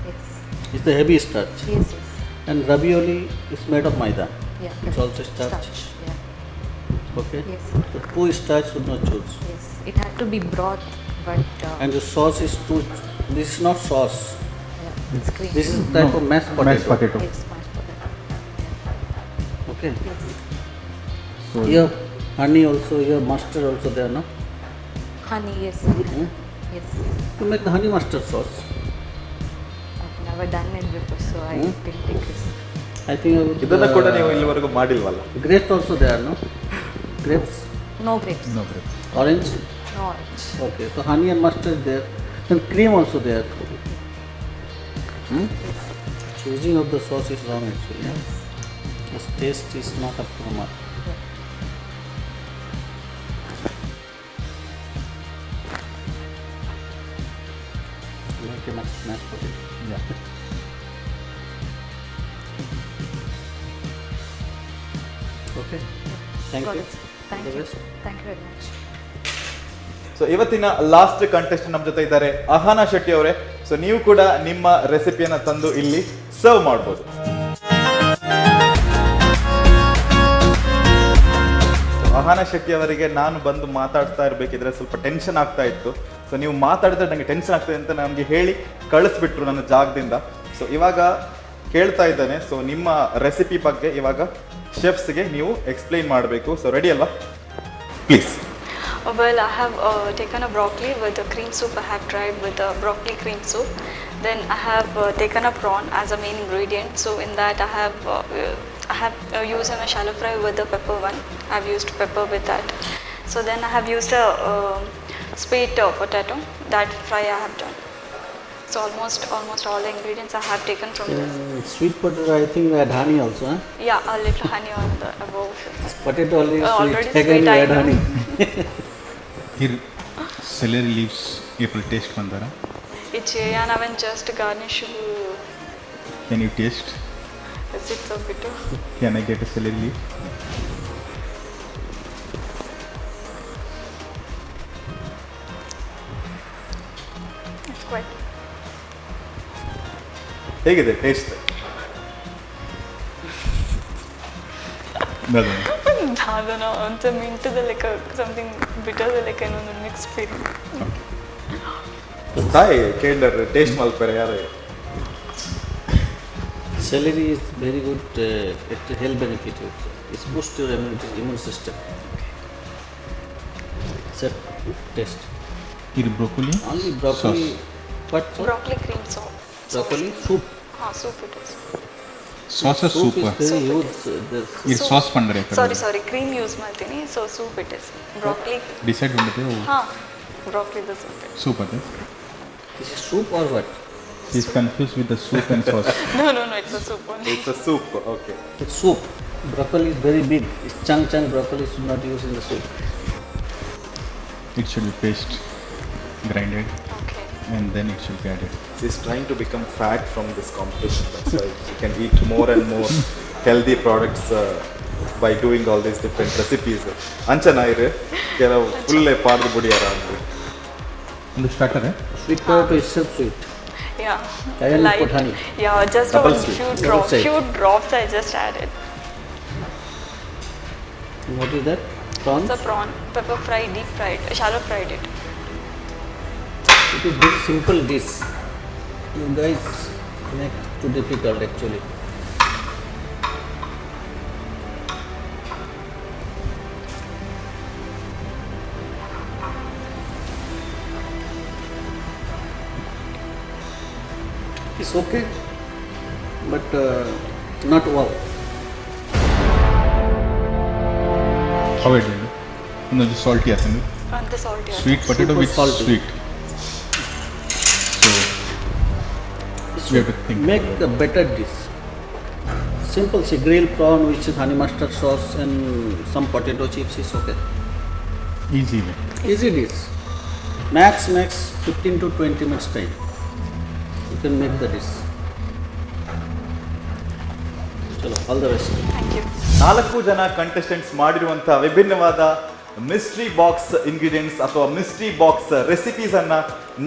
Yes. It's the heavy starch. Yes, yes. And ravioli is made of maida. Yeah. It's also starch. Yeah. Okay? Yes. So poor starch should not choose. Yes. It had to be broth, but And the sauce is too, this is not sauce. yeah, it's cream. This is type of mashed potato. Mashed potato. Yes, mashed potato. Okay? Yes. So Here honey also, here mustard also there, no? Honey, yes. Yes. To make the honey mustard sauce. I've never done it before, so I didn't take risk. I think I would, ಇದನ್ನು ಕೂಡ ನೀವು ಇಲ್ಲಿವರೆಗೂ ಮಾಡಿಲ್ವಲ್ಲ? grapes also there, no? Grapes, No grapes. no grapes. orange. No orange. Okay, so honey and mustard there. Then cream also there. Choosing of the sauce is wrong actually. Yeah? This taste is not up to the mark. Make a mashed potato. Yeah. ಅಷ್ಟೇ. Thank you. Thank The you. best. Thank you very much. So ಇವತ್ತಿನ last contestant ನಮ್ಮ ಜೊತೆ ಇದ್ದಾರೆ ಅಹಾನಾ ಶೆಟ್ಟಿ ಅವರೇ. So ನೀವು ಕೂಡ ನಿಮ್ಮ ರೆಸಿಪಿಯನ್ನ ತಂದು ಇಲ್ಲಿ ಸರ್ವ್ ಮಾಡ್ಬೋದು. ಅಹಾನಾ ಶೆಟ್ಟಿ ಅವರಿಗೆ ನಾನು ಬಂದು ಮಾತಾಡ್ತಾ ಇರಬೇಕಿದ್ರೆ ಸ್ವಲ್ಪ ಟೆನ್ಷನ್ ಆಗ್ತಾ ಇತ್ತು. ಸೊ ನೀವು ಮಾತಾಡಿದ್ರೆ ನನಗೆ ಟೆನ್ಷನ್ ಆಗ್ತದೆ ಅಂತ ನಮಗೆ ಹೇಳಿ ಕಳಿಸ್ಬಿಟ್ರು ನನ್ನ ಜಾಗದಿಂದ. ಸೊ ಇವಾಗ ಕೇಳ್ತಾ ಇದ್ದಾನೆ. ಸೊ ನಿಮ್ಮ ರೆಸಿಪಿ ಬಗ್ಗೆ ಇವಾಗ ಶೆಫ್ಸ್ಗೆ ನೀವು ಎಕ್ಸ್ಪ್ಲೈನ್ ಮಾಡಬೇಕು. ಸೊ ರೆಡಿ ಅಲ್ವಾ? Please. Well, I have taken a broccoli with the cream soup. I have tried with the broccoli cream soup. Then I have taken a prawn as a main ingredient. So in that I have used a shallow fry with the pepper one. I have used pepper with that. So then I have used a sweet potato. That fry I have done. So almost all the ingredients I have taken from this. Sweet potato, I think we had honey also, huh? Yeah, a little honey on the above. Potato already Already sweet. Again sweet, we I had know. honey. here celery leaves april taste bandara. It's and I just garnish. Can you taste? Is it so bitter? Can I get a celery leaf? It's quite. ಹೇಗಿದೆ taste? No. I don't know. It's a mint the like something bitter the like a mixed feeling. ತಾಯಿ ಕೇಳಿದ್ರೆ taste ಮಲ್ಪರೆ ಯಾರು? Celery is very good. It health benefit also. It's boost your immune system. Sir, taste. Here broccoli. Only broccoli. Sauce. What? Sir? Broccoli cream sauce. Broccoli soup. Soup it is. Sauce or soup? is very huge. Here sauce pandare. Sorry, cream use ಮಾಡ್ತೀನಿ. So soup it is. Broccoli. Decide ಮಾಡಿದೆ. Broccoli the soup. Soup ate. Is it soup or what? He is confused with the soup and sauce. No, it's a soup only. It's a soup. Okay. It's soup. Broccoli is very big. It's chunk broccoli should not use in the soup. It should be paste, grinded, Okay. and then it should be added. He's trying to become fat from this competition. That's why he can eat more and more healthy products by doing all these different recipes. ಅಂಚನ ಇರು ಕೆಲವು ಫುಲ್ಲೇ ಪಾಡ್ದು ಬುಡಿಯಾರ ಅಂತ. ಒಂದು starter Sweet potato is self sweet. Yeah. I will put honey. Yeah, just Double a sweet. Double few drops I just added. What is that? Prawns? It's a prawn, pepper fried, deep fried, shallow fried it. It is very simple dish. You guys make too difficult actually. It's okay, but not wow. Avoid ಮಾಡಿ ಇನ್ನೊಂದು salty ಹಾಕಂಡು And the salty. Sweet potato Super with salty. Sweet so It's We have to think. make a better dish. Simple, say grilled prawn which is honey mustard sauce and some potato chips is okay. Easy way. Easy dish. Max 15 to 20 minutes time. You can make the dish. Chalo, all the best. Thank you. 4 ಜನ contestants ಮಾಡಿರುವಂತಹ ವಿಭಿನ್ನವಾದ mystery box ingredients ಅಥವಾ mystery box recipes ಅನ್ನ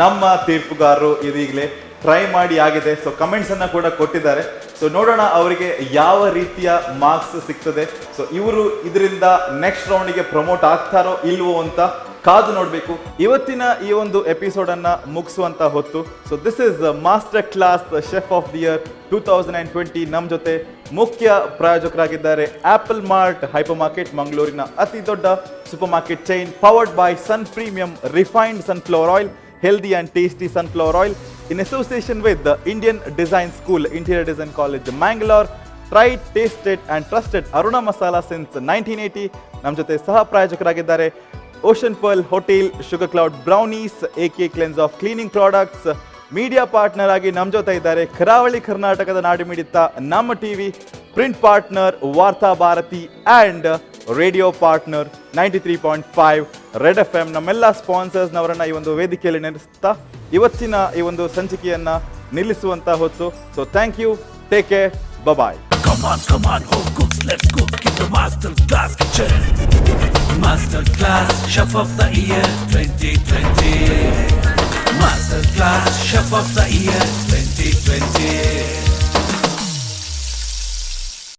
ನಮ್ಮ ತೀರ್ಪುಗಾರರು ಇದೀಗಲೇ try ಮಾಡಿ ಆಗಿದೆ. So comments ಅನ್ನ ಕೂಡ ಕೊಟ್ಟಿದ್ದಾರೆ. ಸೊ ನೋಡೋಣ ಅವರಿಗೆ ಯಾವ ರೀತಿಯ ಮಾರ್ಕ್ಸ್ ಸಿಗ್ತದೆ. ಸೊ ಇವರು ಇದರಿಂದ ನೆಕ್ಸ್ಟ್ ರೌಂಡ್ಗೆ ಪ್ರಮೋಟ್ ಆಗ್ತಾರೋ ಇಲ್ವೋ ಅಂತ ಕಾದು ನೋಡಬೇಕು. ಇವತ್ತಿನ ಈ ಒಂದು ಎಪಿಸೋಡ್ ಅನ್ನ ಮುಗಿಸುವಂತ ಹೊತ್ತು. So this is master class chef of the year 2020. ನಮ್ಮ ಜೊತೆ ಮುಖ್ಯ ಪ್ರಾಯೋಜಕರಾಗಿದ್ದಾರೆ ಆಪಲ್ ಮಾರ್ಟ್ ಹೈಪರ್ ಮಾರ್ಕೆಟ್, ಮಂಗಳೂರಿನ ಅತಿ ದೊಡ್ಡ supermarket chain, powered by Sun premium refined sunflower oil, healthy and tasty sunflower oil, in association with the Indian Design School, Interior Design College, Mangalore. Tried, tasted and trusted Aruna Masala since 1980. ನಮ್ಮ ಜೊತೆ ಸಹ ಪ್ರಾಯೋಜಕರಾಗಿದ್ದಾರೆ ocean pearl hotel, sugar cloud brownies, AK cleanse of cleaning products. Media partner ಆಗಿ ನಮ್ಮ ಜೊತೆ ಇದ್ದಾರೆ ಕರಾವಳಿ ಕರ್ನಾಟಕದ ನಾಡಿಮಿಡಿತ ನಮ್ಮ ಟಿವಿ, ಪ್ರಿಂಟ್ ಪಾರ್ಟ್ನರ್ ವಾರ್ತಾ Bharati and radio partner 93.5 red FM. ನಮ್ಮೆಲ್ಲ ಸ್ಪಾನ್ಸರ್ಸ್ನವರನ್ನ ಈ ಒಂದು ವೇದಿಕೆಯಲ್ಲಿ ನೆಲೆಸ್ತಾ ಇವತ್ತಿನ ಈ ಒಂದು ಸಂಚಿಕೆಯನ್ನ ನಿಲ್ಲಿಸುವಂತ ಹೊತ್ತು. So thank you, take care, bye. Come on, home cooks, let's cook in the Master Class Kitchen. Master Class Chef of the Year 2020. Master Class Chef of the Year 2020.